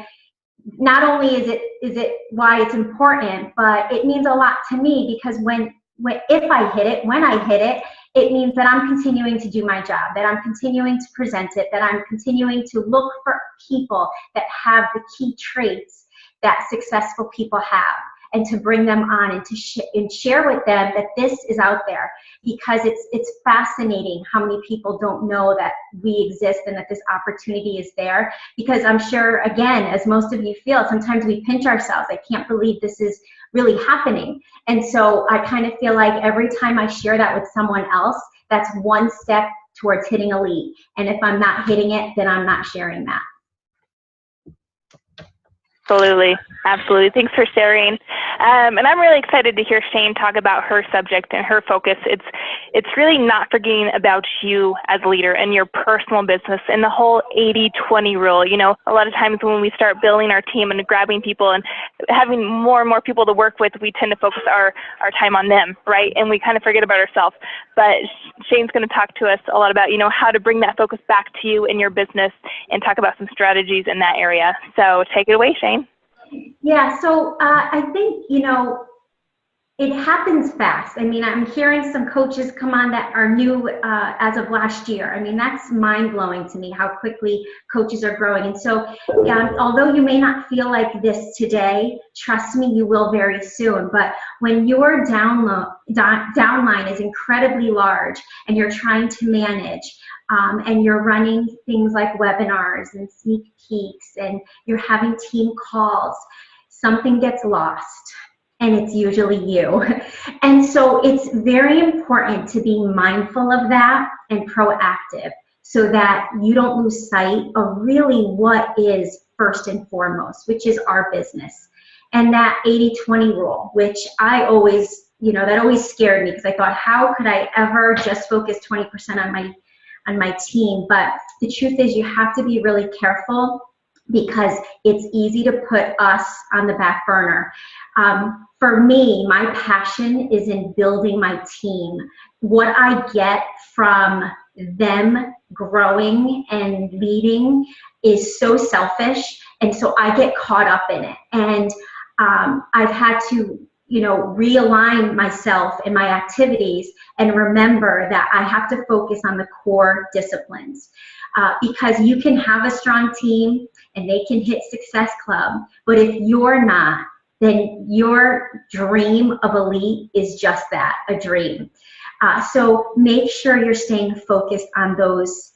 [SPEAKER 6] not only is it why it's important, but it means a lot to me, because if I hit it, when I hit it, it means that I'm continuing to do my job, that I'm continuing to present it, that I'm continuing to look for people that have the key traits that successful people have, and to bring them on and to share with them that this is out there, because it's fascinating how many people don't know that we exist and that this opportunity is there. Because I'm sure, again, as most of you feel, sometimes we pinch ourselves. I can't believe this is really happening. And so I kind of feel like every time I share that with someone else, that's one step towards hitting elite. And if I'm not hitting it, then I'm not sharing that.
[SPEAKER 1] Absolutely. Absolutely. Thanks for sharing. And I'm really excited to hear Shane talk about her subject and her focus. It's really not forgetting about you as a leader and your personal business and the whole 80-20 rule. You know, a lot of times when we start building our team and grabbing people and having more and more people to work with, we tend to focus our time on them, right? And we kind of forget about ourselves. But Shane's going to talk to us a lot about, you know, how to bring that focus back to you in your business and talk about some strategies in that area. So take it away, Shane.
[SPEAKER 6] Yeah, so I think, you know, it happens fast. I mean, I'm hearing some coaches come on that are new as of last year. I mean, that's mind-blowing to me how quickly coaches are growing. And so although you may not feel like this today, trust me, you will very soon. But when your downline is incredibly large and you're trying to manage, and you're running things like webinars and sneak peeks and you're having team calls, something gets lost. And it's usually you. And so it's very important to be mindful of that and proactive so that you don't lose sight of really what is first and foremost, which is our business. And that 80-20 rule, which I always, you know, that always scared me because I thought, how could I ever just focus 20% on my team? But the truth is you have to be really careful because it's easy to put us on the back burner. For me, my passion is in building my team. What I get from them growing and leading is so selfish, and so I get caught up in it. And I've had to, you know, realign myself in my activities and remember that I have to focus on the core disciplines. Because you can have a strong team and they can hit Success Club, but if you're not, then your dream of elite is just that, a dream. So make sure you're staying focused on those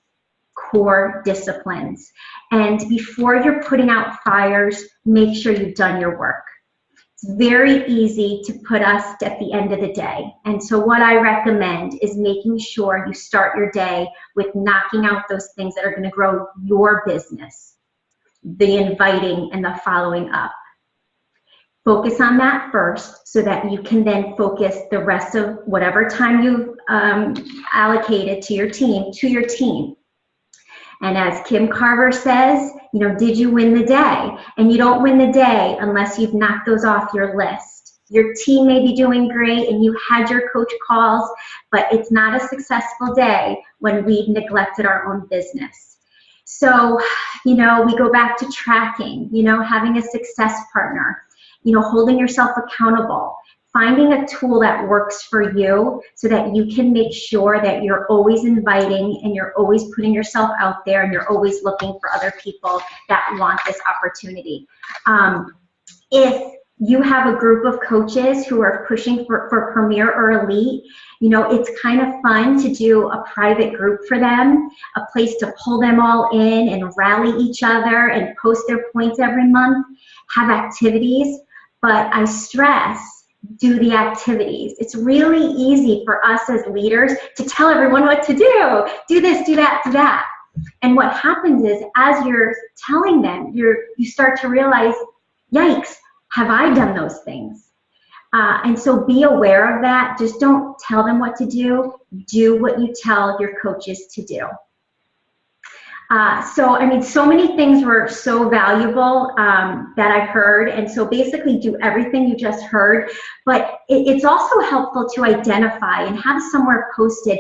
[SPEAKER 6] core disciplines. And before you're putting out fires, make sure you've done your work. It's very easy to put us at the end of the day. And so what I recommend is making sure you start your day with knocking out those things that are going to grow your business, the inviting and the following up. Focus on that first so that you can then focus the rest of whatever time you've allocated to your team. And as Kim Carver says, you know, did you win the day? And you don't win the day unless you've knocked those off your list. Your team may be doing great and you had your coach calls, but it's not a successful day when we've neglected our own business. So, you know, we go back to tracking, you know, having a success partner, you know, holding yourself accountable, finding a tool that works for you so that you can make sure that you're always inviting and you're always putting yourself out there and you're always looking for other people that want this opportunity. If you have a group of coaches who are pushing for Premier or Elite, you know, it's kind of fun to do a private group for them, a place to pull them all in and rally each other and post their points every month, have activities. But I stress, do the activities. It's really easy for us as leaders to tell everyone what to do. Do this, do that, do that. And what happens is as you're telling them, you start to realize, yikes, have I done those things? And so be aware of that. Just don't tell them what to do. Do what you tell your coaches to do. So, I mean, so many things were so valuable that I heard. And so basically do everything you just heard. But it's also helpful to identify and have somewhere posted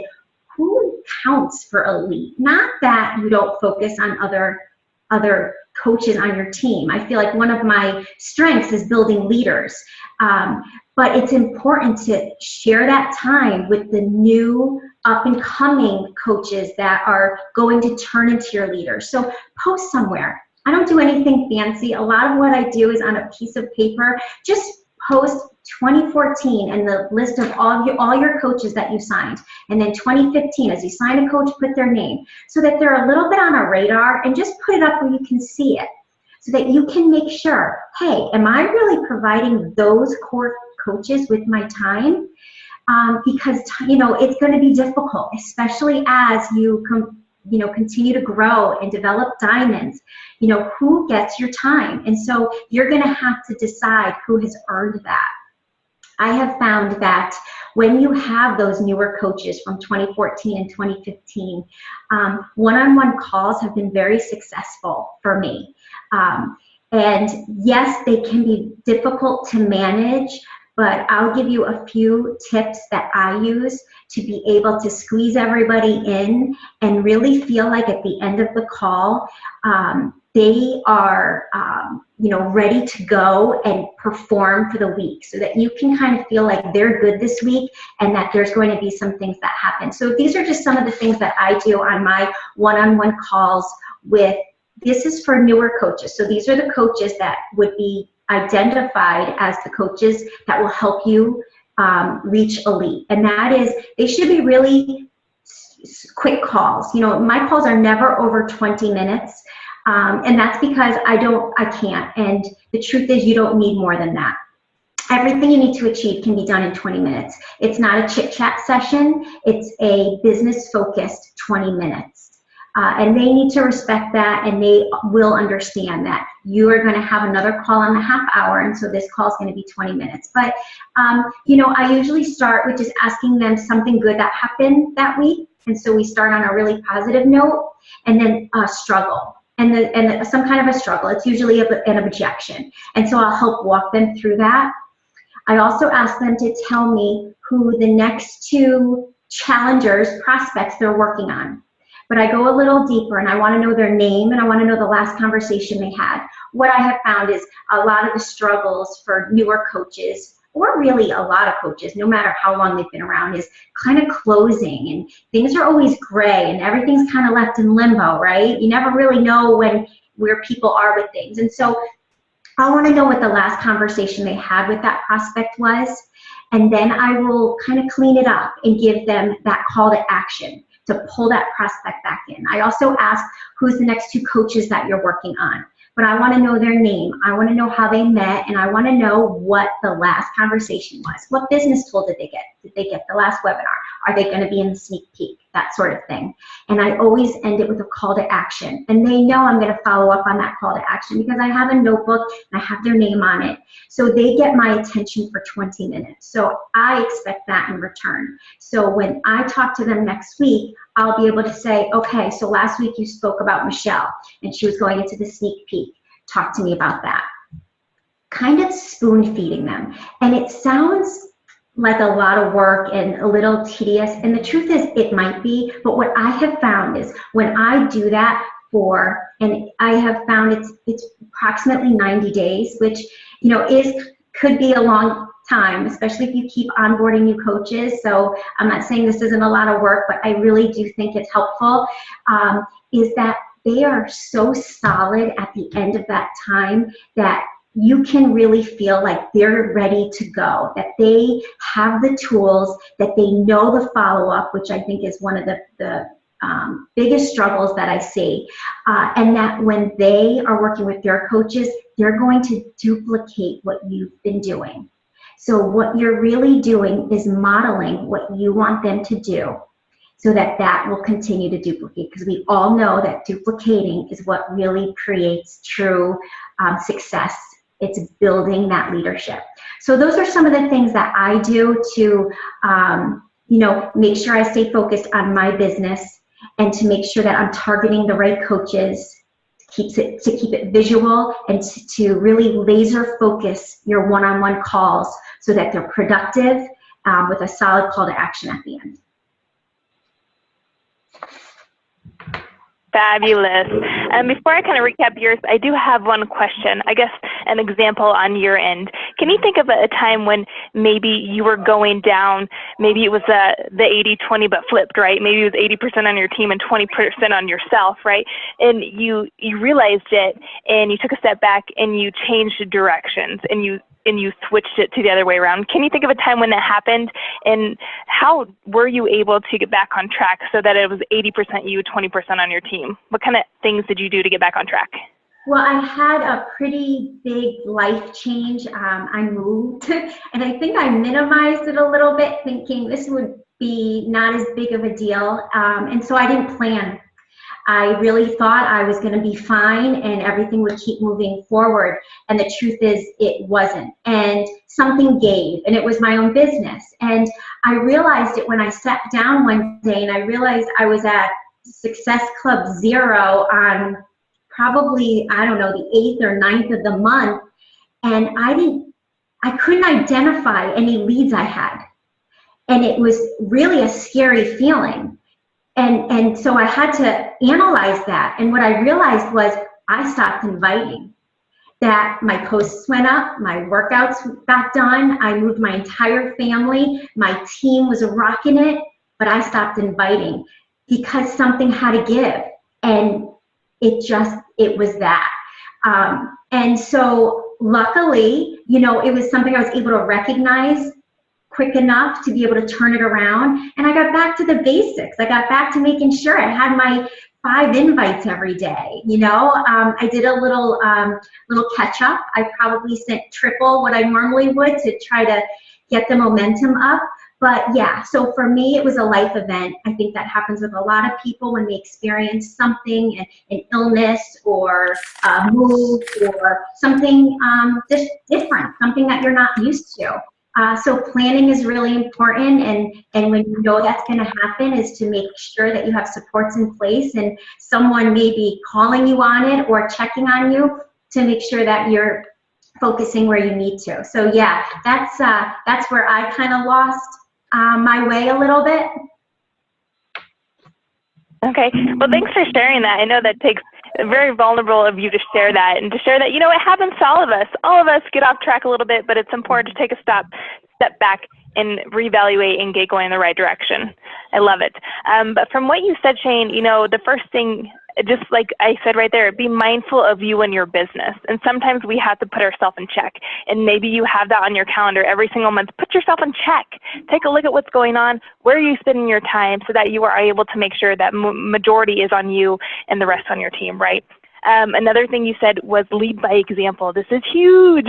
[SPEAKER 6] who counts for elite. Not that you don't focus on other coaches on your team. I feel like one of my strengths is building leaders. But it's important to share that time with the new up-and-coming coaches that are going to turn into your leaders. So post somewhere. I don't do anything fancy. A lot of what I do is on a piece of paper. Just post 2014 and the list of all your coaches that you signed. And then 2015, as you sign a coach, put their name so that they're a little bit on a radar, and just put it up where you can see it so that you can make sure, hey, am I really providing those core coaches with my time? Because, you know, it's going to be difficult, especially as you continue to grow and develop diamonds, who gets your time? And so you're going to have to decide who has earned that. I have found that when you have those newer coaches from 2014 and 2015, one-on-one calls have been very successful for me. And yes, they can be difficult to manage, but I'll give you a few tips that I use to be able to squeeze everybody in and really feel like at the end of the call, they are, ready to go and perform for the week, so that you can kind of feel like they're good this week and that there's going to be some things that happen. So these are just some of the things that I do on my one-on-one calls with, this is for newer coaches. So these are the coaches that would be identified as the coaches that will help you reach elite. And that is, they should be really quick calls. My calls are never over 20 minutes. And that's because I can't. And the truth is, you don't need more than that. Everything you need to achieve can be done in 20 minutes. It's not a chit-chat session. It's a business-focused 20 minutes. And they need to respect that, and they will understand that you are going to have another call in a half hour, and so this call is going to be 20 minutes. But, I usually start with just asking them something good that happened that week. And so we start on a really positive note, and then struggle. And some kind of a struggle. It's usually an objection. And so I'll help walk them through that. I also ask them to tell me who the next two challengers, prospects they're working on. But I go a little deeper, and I want to know their name, and I want to know the last conversation they had. What I have found is a lot of the struggles for newer coaches, or really a lot of coaches, no matter how long they've been around, is kind of closing, and things are always gray, and everything's kind of left in limbo, right? You never really know where people are with things. And so I want to know what the last conversation they had with that prospect was, and then I will kind of clean it up and give them that call to action to pull that prospect back in. I also ask, who's the next two coaches that you're working on? But I want to know their name. I want to know how they met, and I want to know what the last conversation was. What business tool did they get? Did they get the last webinar? Are they going to be in the sneak peek? That sort of thing. And I always end it with a call to action. And they know I'm going to follow up on that call to action because I have a notebook and I have their name on it. So they get my attention for 20 minutes. So I expect that in return. So when I talk to them next week, I'll be able to say, okay, so last week you spoke about Michelle and she was going into the sneak peek. Talk to me about that. Kind of spoon feeding them. And it sounds like a lot of work and a little tedious, and the truth is it might be, but what I have found is when I do that and I have found it's approximately 90 days, which could be a long time, especially if you keep onboarding new coaches. So I'm not saying this isn't a lot of work, but I really do think it's helpful, is that they are so solid at the end of that time that you can really feel like they're ready to go, that they have the tools, that they know the follow-up, which I think is one of the biggest struggles that I see, and that when they are working with their coaches, they're going to duplicate what you've been doing. So what you're really doing is modeling what you want them to do, so that will continue to duplicate, because we all know that duplicating is what really creates true success. It's building that leadership. So those are some of the things that I do to make sure I stay focused on my business and to make sure that I'm targeting the right coaches, to keep it visual, and to really laser focus your one-on-one calls so that they're productive with a solid call to action at the end.
[SPEAKER 1] Fabulous. And before I kind of recap yours, I do have one question, I guess an example on your end. Can you think of a time when maybe you were going down, maybe it was the 80-20 but flipped, right? Maybe it was 80% on your team and 20% on yourself, right? And you realized it and you took a step back and you changed directions and you switched it to the other way around. Can you think of a time when that happened, and how were you able to get back on track so that it was 80% you, 20% on your team? What kind of things did you do to get back on track?
[SPEAKER 6] Well, I had a pretty big life change. I moved, and I think I minimized it a little bit, thinking this would be not as big of a deal, and so I didn't plan. I really thought I was going to be fine and everything would keep moving forward. And the truth is it wasn't. And something gave, and it was my own business. And I realized it when I sat down one day and I realized I was at Success Club 0 on probably, I don't know, the 8th or 9th of the month. And I couldn't identify any leads I had. And it was really a scary feeling. And so I had to analyze that. And what I realized was I stopped inviting. That my posts went up, my workouts got done, I moved my entire family, my team was rocking it, but I stopped inviting because something had to give. And it was that. And so luckily, you know, it was something I was able to recognize quick enough to be able to turn it around. And I got back to the basics. I got back to making sure I had my 5 invites every day. You know, I did a little catch up. I probably sent triple what I normally would to try to get the momentum up. But yeah, so for me, it was a life event. I think that happens with a lot of people when they experience something, an illness or a move or something just different, something that you're not used to. So planning is really important, and when you know that's going to happen is to make sure that you have supports in place and someone may be calling you on it or checking on you to make sure that you're focusing where you need to. So yeah, that's where I kind of lost my way a little bit.
[SPEAKER 1] Okay, well, thanks for sharing that. I know that takes very vulnerable of you to share that, and to share that, you know, it happens to all of us. All of us get off track a little bit, but it's important to take a step back and reevaluate and get going in the right direction. I love it. But from what you said, Shane, you know, the first thing, just like I said right there, be mindful of you and your business. And sometimes we have to put ourselves in check. And maybe you have that on your calendar every single month. Put yourself in check. Take a look at what's going on. Where are you spending your time so that you are able to make sure that majority is on you and the rest on your team, right? Another thing you said was lead by example. This is huge,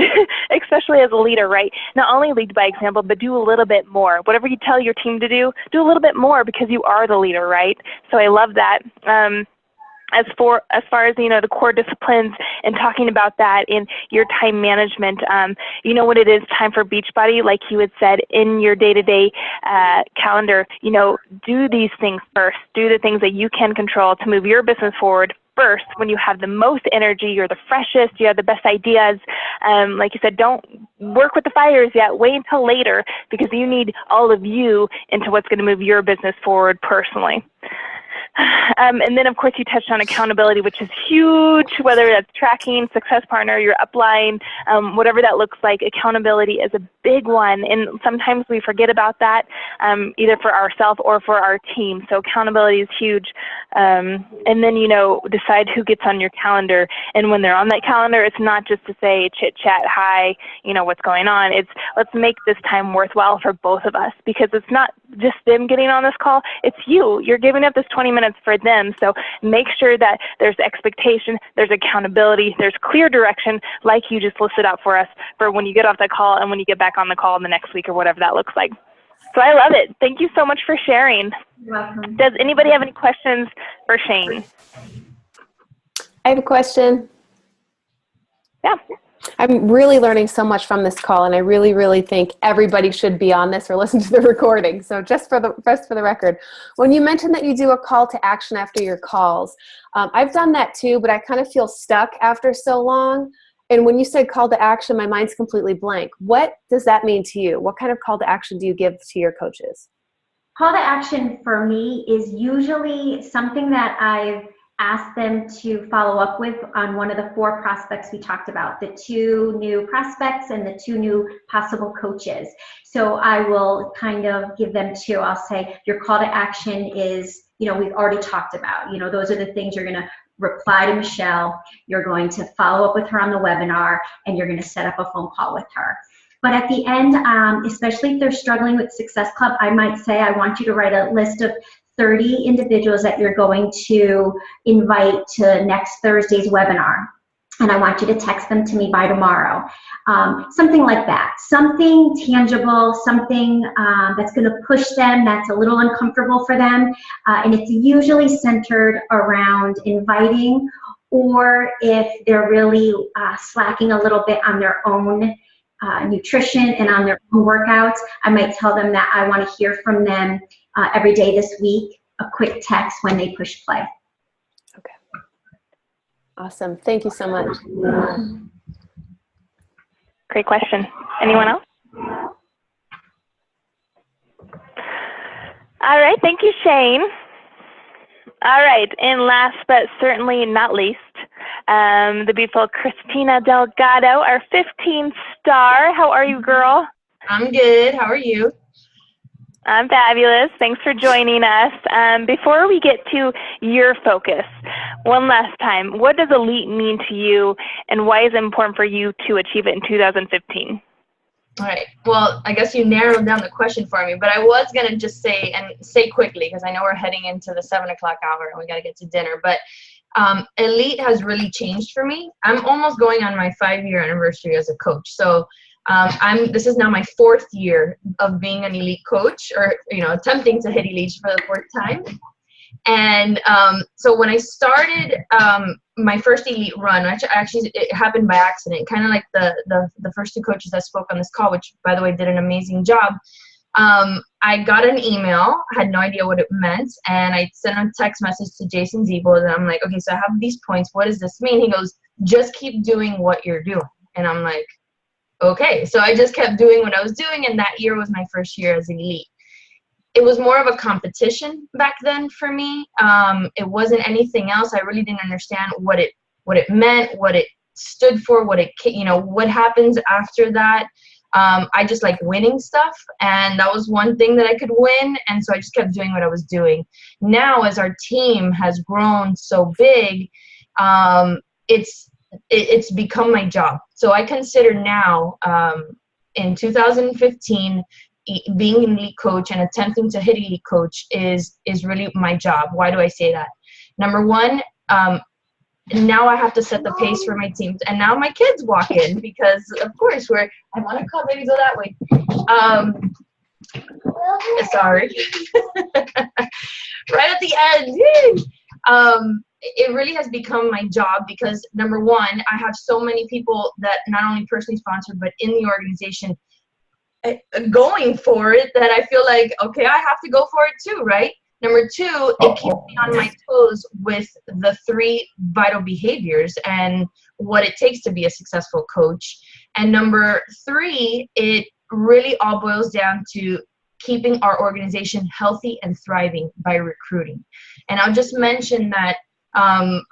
[SPEAKER 1] especially as a leader, right? Not only lead by example, but do a little bit more. Whatever you tell your team to do a little bit more because you are the leader, right? So I love that. As far as, you know, the core disciplines and talking about that in your time management, you know, when it is time for Beachbody, like you had said in your day-to-day calendar, you know, do these things first. Do the things that you can control to move your business forward first when you have the most energy, you're the freshest, you have the best ideas. Like you said, don't work with the fires yet. Wait until later because you need all of you into what's going to move your business forward personally. And then, of course, you touched on accountability, which is huge, whether that's tracking, success partner, your upline, whatever that looks like. Accountability is a big one, and sometimes we forget about that, either for ourselves or for our team. So accountability is huge. And then, you know, decide who gets on your calendar. And when they're on that calendar, it's not just to say chit chat, hi, you know, what's going on. It's let's make this time worthwhile for both of us, because it's not just them getting on this call. It's you. You're giving up this 20 minutes for them. So make sure that there's expectation, there's accountability, there's clear direction, like you just listed out for us, for when you get off that call and when you get back on the call in the next week or whatever that looks like. So I love it. Thank you so much for sharing.
[SPEAKER 6] You're welcome.
[SPEAKER 1] Does anybody have any questions for Shane?
[SPEAKER 4] I have a question.
[SPEAKER 1] Yeah.
[SPEAKER 4] I'm really learning so much from this call, and I really, really think everybody should be on this or listen to the recording. So just for the record, when you mentioned that you do a call to action after your calls, I've done that too, but I kind of feel stuck after so long. And when you said call to action, my mind's completely blank. What does that mean to you? What kind of call to action do you give to your coaches?
[SPEAKER 6] Call to action for me is usually something that I've asked them to follow up with on one of the 4 prospects we talked about, the 2 new prospects and the 2 new possible coaches. So I will kind of give them 2. I'll say your call to action is, you know, we've already talked about, you know, those are the things you're going to reply to Michelle, you're going to follow up with her on the webinar, and you're going to set up a phone call with her. But at the end, especially if they're struggling with Success Club, I might say I want you to write a list of 30 individuals that you're going to invite to next Thursday's webinar. And I want you to text them to me by tomorrow. something like that, something tangible, something that's going to push them, that's a little uncomfortable for them, and it's usually centered around inviting, or if they're really slacking a little bit on their own nutrition and on their own workouts, I might tell them that I want to hear from them every day this week, a quick text when they push play.
[SPEAKER 4] Okay. Awesome. Thank you so much.
[SPEAKER 1] Great question. Anyone else? All right. Thank you, Shane. All right. And last but certainly not least, the beautiful Christina Delgado, our 15 star. How are you, girl?
[SPEAKER 7] I'm good. How are you?
[SPEAKER 1] I'm fabulous. Thanks for joining us. Before we get to your focus, one last time, what does elite mean to you, and why is it important for you to achieve it in 2015?
[SPEAKER 7] All right. Well, I guess you narrowed down the question for me, but I was going to just say quickly, because I know we're heading into the 7 o'clock hour and we got to get to dinner, but elite has really changed for me. I'm almost going on my 5-year anniversary as a coach. So this is now my 4th year of being an elite coach, or, attempting to hit elite for the 4th time. And so when I started my first elite run, actually it happened by accident, kind of like the first 2 coaches that spoke on this call, which, by the way, did an amazing job. I got an email, I had no idea what it meant, and I sent a text message to Jason Ziebel, and I'm like, okay, so I have these points, what does this mean? He goes, just keep doing what you're doing. And I'm like, okay. So I just kept doing what I was doing, and that year was my first year as elite. It was more of a competition back then for me. It wasn't anything else. I really didn't understand what it meant, what it stood for, what happens after that. I just like winning stuff, and that was one thing that I could win, and so I just kept doing what I was doing. Now, as our team has grown so big, it's become my job. So I consider now, in 2015, being an elite coach and attempting to hit elite coach is really my job. Why do I say that? Number one, now I have to set the pace for my teams, and now my kids walk in because, of course, I want to call baby go that way. Sorry, right at the end. It really has become my job because, number one, I have so many people that not only personally sponsored but in the organization going for it that I feel like, okay, I have to go for it too, right? Number two, it keeps me on my toes with the 3 vital behaviors and what it takes to be a successful coach. And number 3, it really all boils down to keeping our organization healthy and thriving by recruiting. And I'll just mention that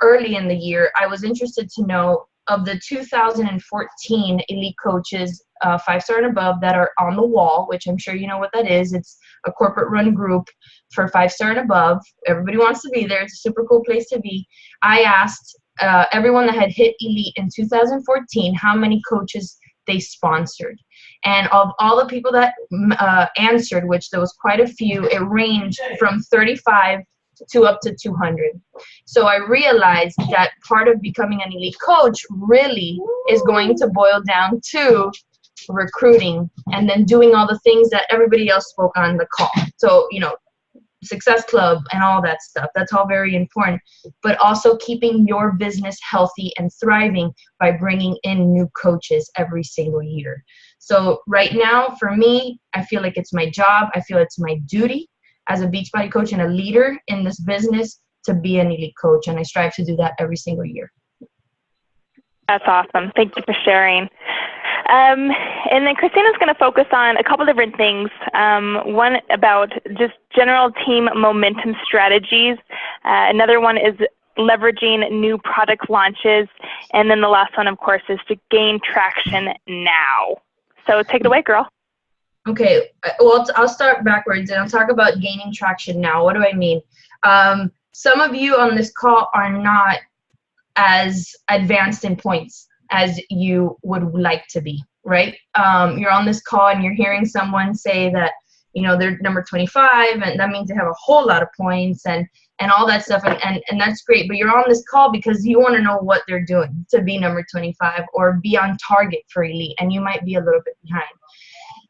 [SPEAKER 7] early in the year, I was interested to know of the 2014 elite coaches, 5-star and above, that are on the wall, which I'm sure you know what that is. It's a corporate run group for 5-star and above. Everybody wants to be there. It's a super cool place to be. I asked everyone that had hit elite in 2014 how many coaches they sponsored. And of all the people that answered, which there was quite a few, it ranged from 35 to up to 200. So I realized that part of becoming an elite coach really is going to boil down to recruiting and then doing all the things that everybody else spoke on the call. So, Success Club and all that stuff. That's all very important. But also keeping your business healthy and thriving by bringing in new coaches every single year. So right now, for me, I feel like it's my job. I feel it's my duty as a Beachbody coach and a leader in this business to be an elite coach. And I strive to do that every single year.
[SPEAKER 1] That's awesome. Thank you for sharing. And then Christina's going to focus on a couple different things. One about just general team momentum strategies. Another one is leveraging new product launches. And then the last one, of course, is to gain traction now. So take it away, girl.
[SPEAKER 7] Okay. Well, I'll start backwards and I'll talk about gaining traction now. What do I mean? Some of you on this call are not as advanced in points as you would like to be, right? You're on this call and you're hearing someone say that, they're number 25, and that means they have a whole lot of points and all that stuff, and that's great. But you're on this call because you want to know what they're doing to be number 25 or be on target for elite, and you might be a little bit behind.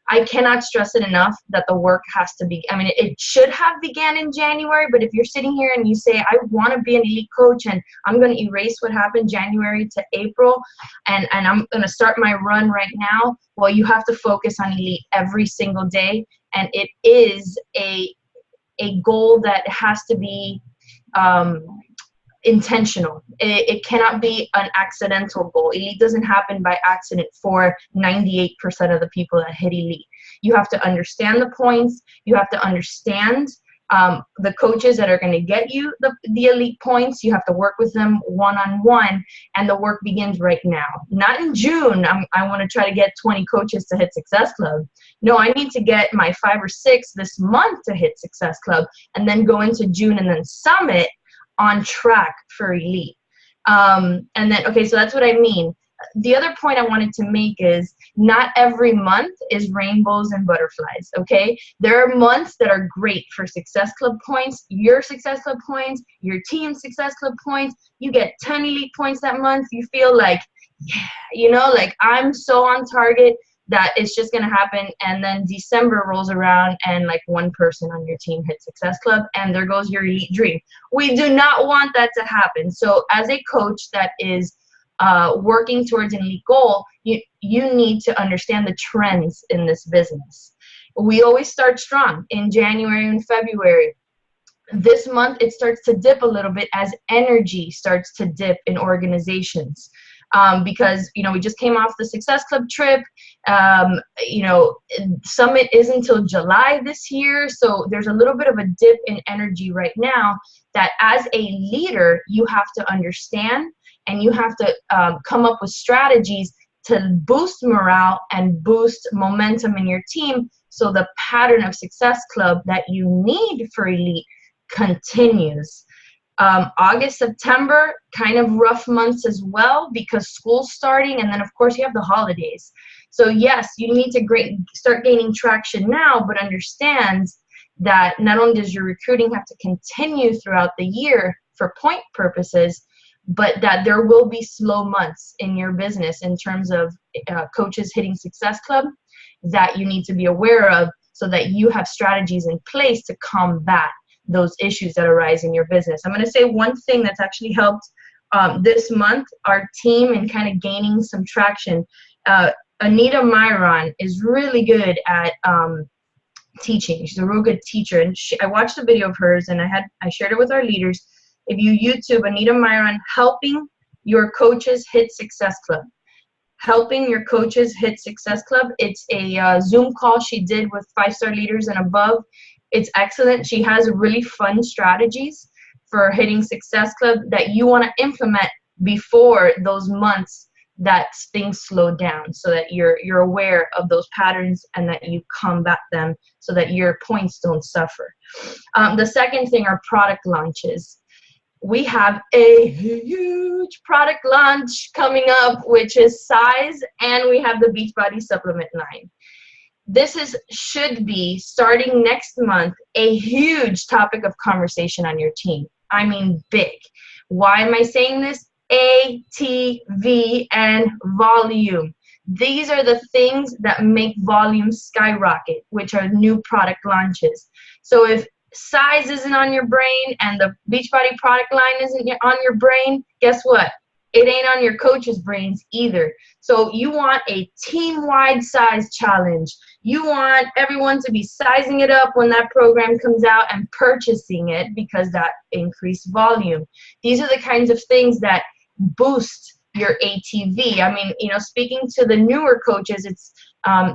[SPEAKER 7] I cannot stress it enough that the work has to be, it should have began in January, but if you're sitting here and you say, I want to be an elite coach and I'm going to erase what happened January to April and I'm going to start my run right now, well, you have to focus on elite every single day. And it is a goal that has to be intentional. It cannot be an accidental goal. Elite doesn't happen by accident for 98% of the people that hit elite. You have to understand the points. You have to understand the coaches that are going to get you the elite points. You have to work with them one-on-one, and the work begins right now. Not in June, I want to try to get 20 coaches to hit Success Club. No, I need to get my 5 or 6 this month to hit Success Club, and then go into June and then Summit on track for elite. And then, okay, so that's what I mean. The other point I wanted to make is not every month is rainbows and butterflies, okay? There are months that are great for Success Club points, your Success Club points, your team's Success Club points. You get 10 elite points that month. You feel like, yeah, like I'm so on target that it's just going to happen. And then December rolls around and like one person on your team hits Success Club and there goes your elite dream. We do not want that to happen. So as a coach that is working towards an elite goal, you need to understand the trends in this business. We always start strong in January and February. This month, it starts to dip a little bit as energy starts to dip in organizations. Because, we just came off the Success Club trip. Summit isn't until July this year. So there's a little bit of a dip in energy right now that as a leader, you have to understand, and you have to come up with strategies to boost morale and boost momentum in your team so the pattern of Success Club that you need for elite continues. August, September, kind of rough months as well because school's starting, and then of course you have the holidays. So yes, you need to start gaining traction now, but understand that not only does your recruiting have to continue throughout the year for point purposes, but that there will be slow months in your business in terms of coaches hitting Success Club that you need to be aware of so that you have strategies in place to combat those issues that arise in your business. I'm going to say one thing that's actually helped this month, our team, and kind of gaining some traction. Anita Myron is really good at teaching. She's a real good teacher. And I watched a video of hers and I shared it with our leaders. If you YouTube Anita Myron, helping your coaches hit Success Club. Helping your coaches hit Success Club. It's a Zoom call she did with 5-star leaders and above. It's excellent. She has really fun strategies for hitting Success Club that you want to implement before those months that things slow down, so that you're aware of those patterns and that you combat them so that your points don't suffer. The second thing are product launches. We have a huge product launch coming up, which is size, and we have the Beachbody supplement line. This should be, starting next month, a huge topic of conversation on your team. I mean, big. Why am I saying this? ATV and volume. These are the things that make volume skyrocket, which are new product launches. So if size isn't on your brain and the Beachbody product line isn't on your brain, guess what? It ain't on your coach's brains either. So you want a team-wide size challenge. You want everyone to be sizing it up when that program comes out and purchasing it because that increased volume. These are the kinds of things that boost your ATV. I mean, speaking to the newer coaches, it's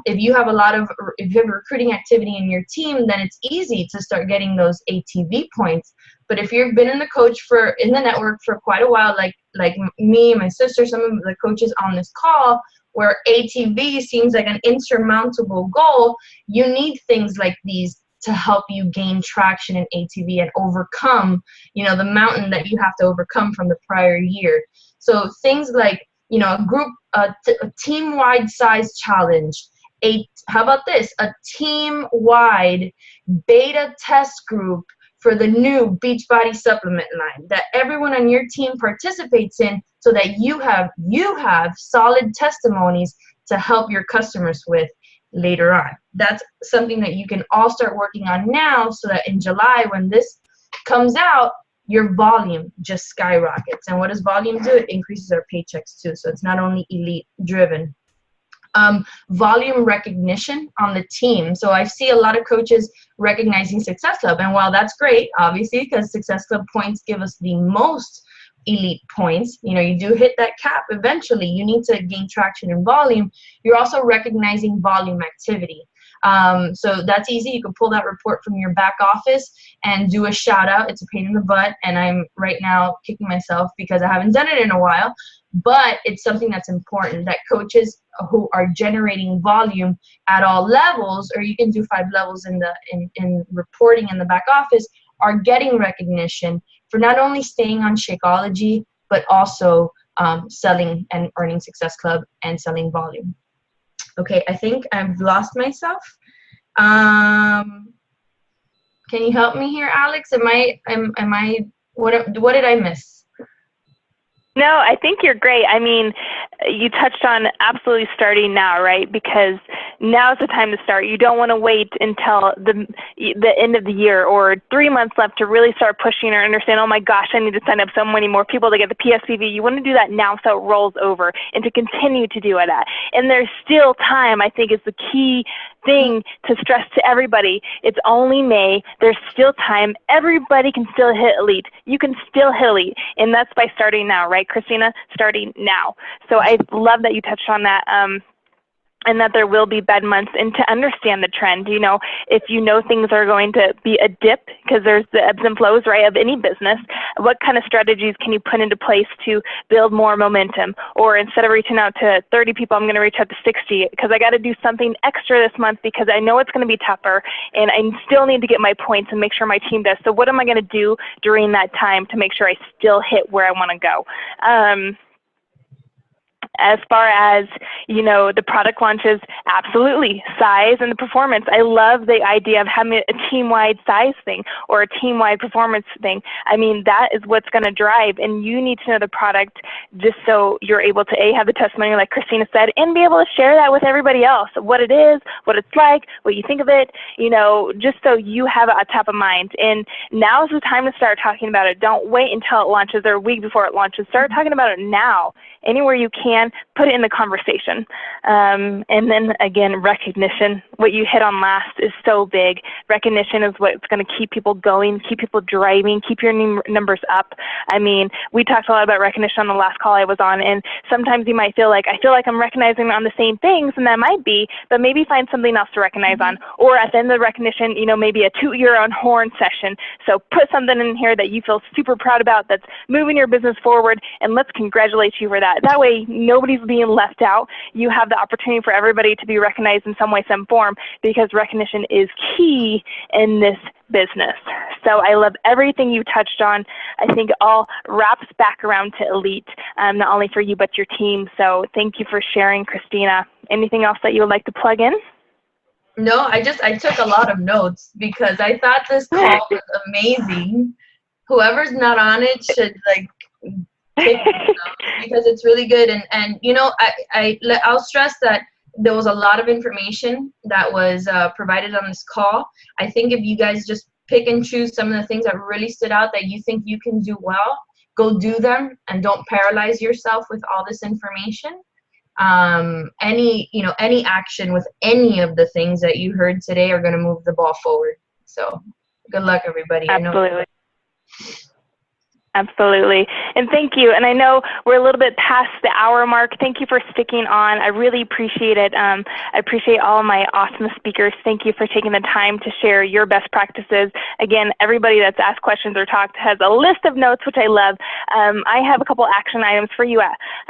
[SPEAKER 7] if you have recruiting activity in your team, then it's easy to start getting those ATV points. But if you've been in the network for quite a while, like me, my sister, some of the coaches on this call, where ATV seems like an insurmountable goal, you need things like these to help you gain traction in ATV and overcome, the mountain that you have to overcome from the prior year. So things like, a team-wide size challenge, how about this? A team-wide beta test group for the new Beachbody supplement line that everyone on your team participates in, so that you have solid testimonies to help your customers with later on. That's something that you can all start working on now, so that in July, when this comes out, your volume just skyrockets. And what does volume do? It increases our paychecks too. So it's not only elite driven. Volume recognition on the team. So I see a lot of coaches recognizing Success Club, and while that's great, obviously, because Success Club points give us the most elite points, you know, you do hit that cap eventually. You need to gain traction in volume. You're also recognizing volume activity. So that's easy. You can pull that report from your back office and do a shout out. It's a pain in the butt, and I'm right now kicking myself because I haven't done it in a while, but it's something that's important, that coaches who are generating volume at all levels, or you can do 5 levels in reporting in the back office, are getting recognition for not only staying on Shakeology, but also selling and earning Success Club and selling volume. Okay, I think I've lost myself. Can you help me here, Alex? What did I miss?
[SPEAKER 1] No, I think you're great. I mean, you touched on absolutely starting now, right? Because now's the time to start. You don't want to wait until the end of the year or 3 months left to really start pushing or understand, oh my gosh, I need to sign up so many more people to get the PSPV. You want to do that now so it rolls over, and to continue to do it. And there's still time, I think, is the key thing to stress to everybody. It's only May. There's still time. Everybody can still hit elite. You can still hit elite, and that's by starting now, right, Christina? Starting now. So I love that you touched on that. And that there will be bad months, and to understand the trend. You know, if you know things are going to be a dip, because there's the ebbs and flows, right, of any business, what kind of strategies can you put into place to build more momentum? Or instead of reaching out to 30 people, I'm going to reach out to 60, because I got to do something extra this month because I know it's going to be tougher, and I still need to get my points and make sure my team does. So what am I going to do during that time to make sure I still hit where I want to go? As far as, you know, the product launches, absolutely. Size and the performance. I love the idea of having a team-wide size thing or a team-wide performance thing. I mean, that is what's going to drive, and you need to know the product just so you're able to, A, have the testimony like Christina said, and be able to share that with everybody else, what it is, what it's like, what you think of it, you know, just so you have it at top of mind. And now's the time to start talking about it. Don't wait until it launches or a week before it launches. Start talking about it now. Anywhere you can, put it in the conversation. And then again, recognition. What you hit on last is so big. Recognition is what's going to keep people going, keep people driving, keep your numbers up. I mean, we talked a lot about recognition on the last call I was on, and sometimes you might feel like, I feel like I'm recognizing on the same things, and that might be, but maybe find something else to recognize on. Or at the end of the recognition, you know, maybe a toot your own horn session. So put something in here that you feel super proud about that's moving your business forward, and let's congratulate you for that. That way, nobody's being left out. You have the opportunity for everybody to be recognized in some way, some form, because recognition is key in this business. So I love everything you touched on. I think it all wraps back around to elite, not only for you, but your team. So thank you for sharing, Christina. Anything else that you would like to plug in?
[SPEAKER 7] No, I took a lot of notes because I thought this call was amazing. Whoever's not on it should take it, because it's really good. And you know, I'll stress that there was a lot of information that was provided on this call. I think if you guys just pick and choose some of the things that really stood out that you think you can do well, go do them, and don't paralyze yourself with all this information. Any action with any of the things that you heard today are going to move the ball forward. So good luck, everybody.
[SPEAKER 1] Absolutely. Absolutely. And thank you. And I know we're a little bit past the hour mark. Thank you for sticking on. I really appreciate it. I appreciate all my awesome speakers. Thank you for taking the time to share your best practices. Again, everybody that's asked questions or talked has a list of notes, which I love. I have a couple action items for you.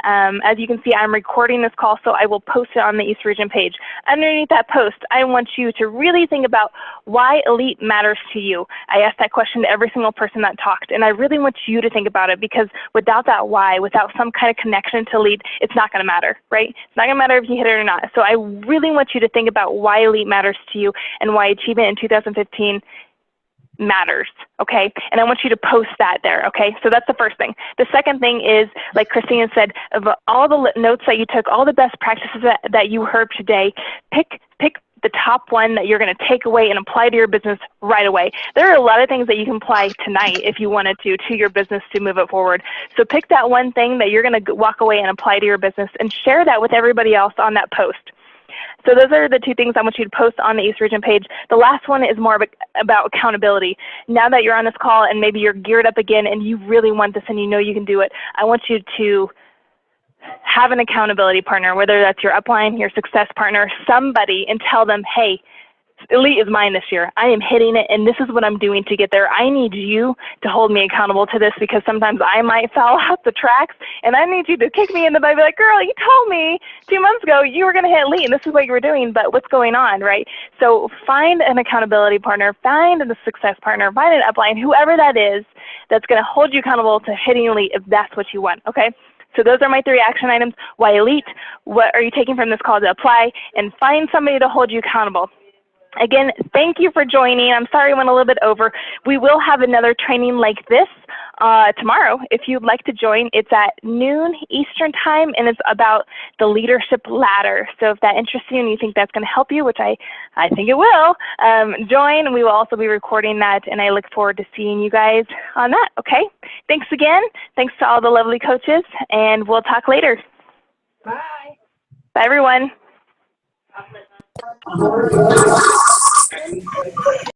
[SPEAKER 1] As you can see, I'm recording this call, so I will post it on the East Region page. Underneath that post, I want you to really think about why elite matters to you. I asked that question to every single person that talked, and I really want you you to think about it, because without that why, without some kind of connection to Elite, it's not going to matter, right? It's not going to matter if you hit it or not. So I really want you to think about why Elite matters to you and why achievement in 2015 matters, okay? And I want you to post that there, okay? So that's the first thing. The second thing is, like Christina said, of all the notes that you took, all the best practices that you heard today, pick the top one that you're going to take away and apply to your business right away. There are a lot of things that you can apply tonight if you wanted to your business to move it forward. So pick that one thing that you're going to walk away and apply to your business and share that with everybody else on that post. So those are the two things I want you to post on the East Region page. The last one is more about accountability. Now that you're on this call and maybe you're geared up again and you really want this and you know you can do it, I want you to have an accountability partner, whether that's your upline, your success partner, somebody, and tell them, hey, Elite is mine this year. I am hitting it, and this is what I'm doing to get there. I need you to hold me accountable to this, because sometimes I might fall off the tracks, and I need you to kick me in the butt and be like, girl, you told me 2 months ago you were going to hit Elite, and this is what you were doing, but what's going on, right? So find an accountability partner, find a success partner, find an upline, whoever that is, that's going to hold you accountable to hitting Elite if that's what you want, okay? So those are my 3 action items. Why Elite? What are you taking from this call to apply? And find somebody to hold you accountable. Again, thank you for joining. I'm sorry I went a little bit over. We will have another training like this tomorrow. If you'd like to join, it's at noon Eastern time, and it's about the leadership ladder. So if that interests you and you think that's going to help you, which I think it will, join. We will also be recording that, and I look forward to seeing you guys on that, okay? Thanks again. Thanks to all the lovely coaches, and we'll talk later.
[SPEAKER 7] Bye.
[SPEAKER 1] Bye, everyone.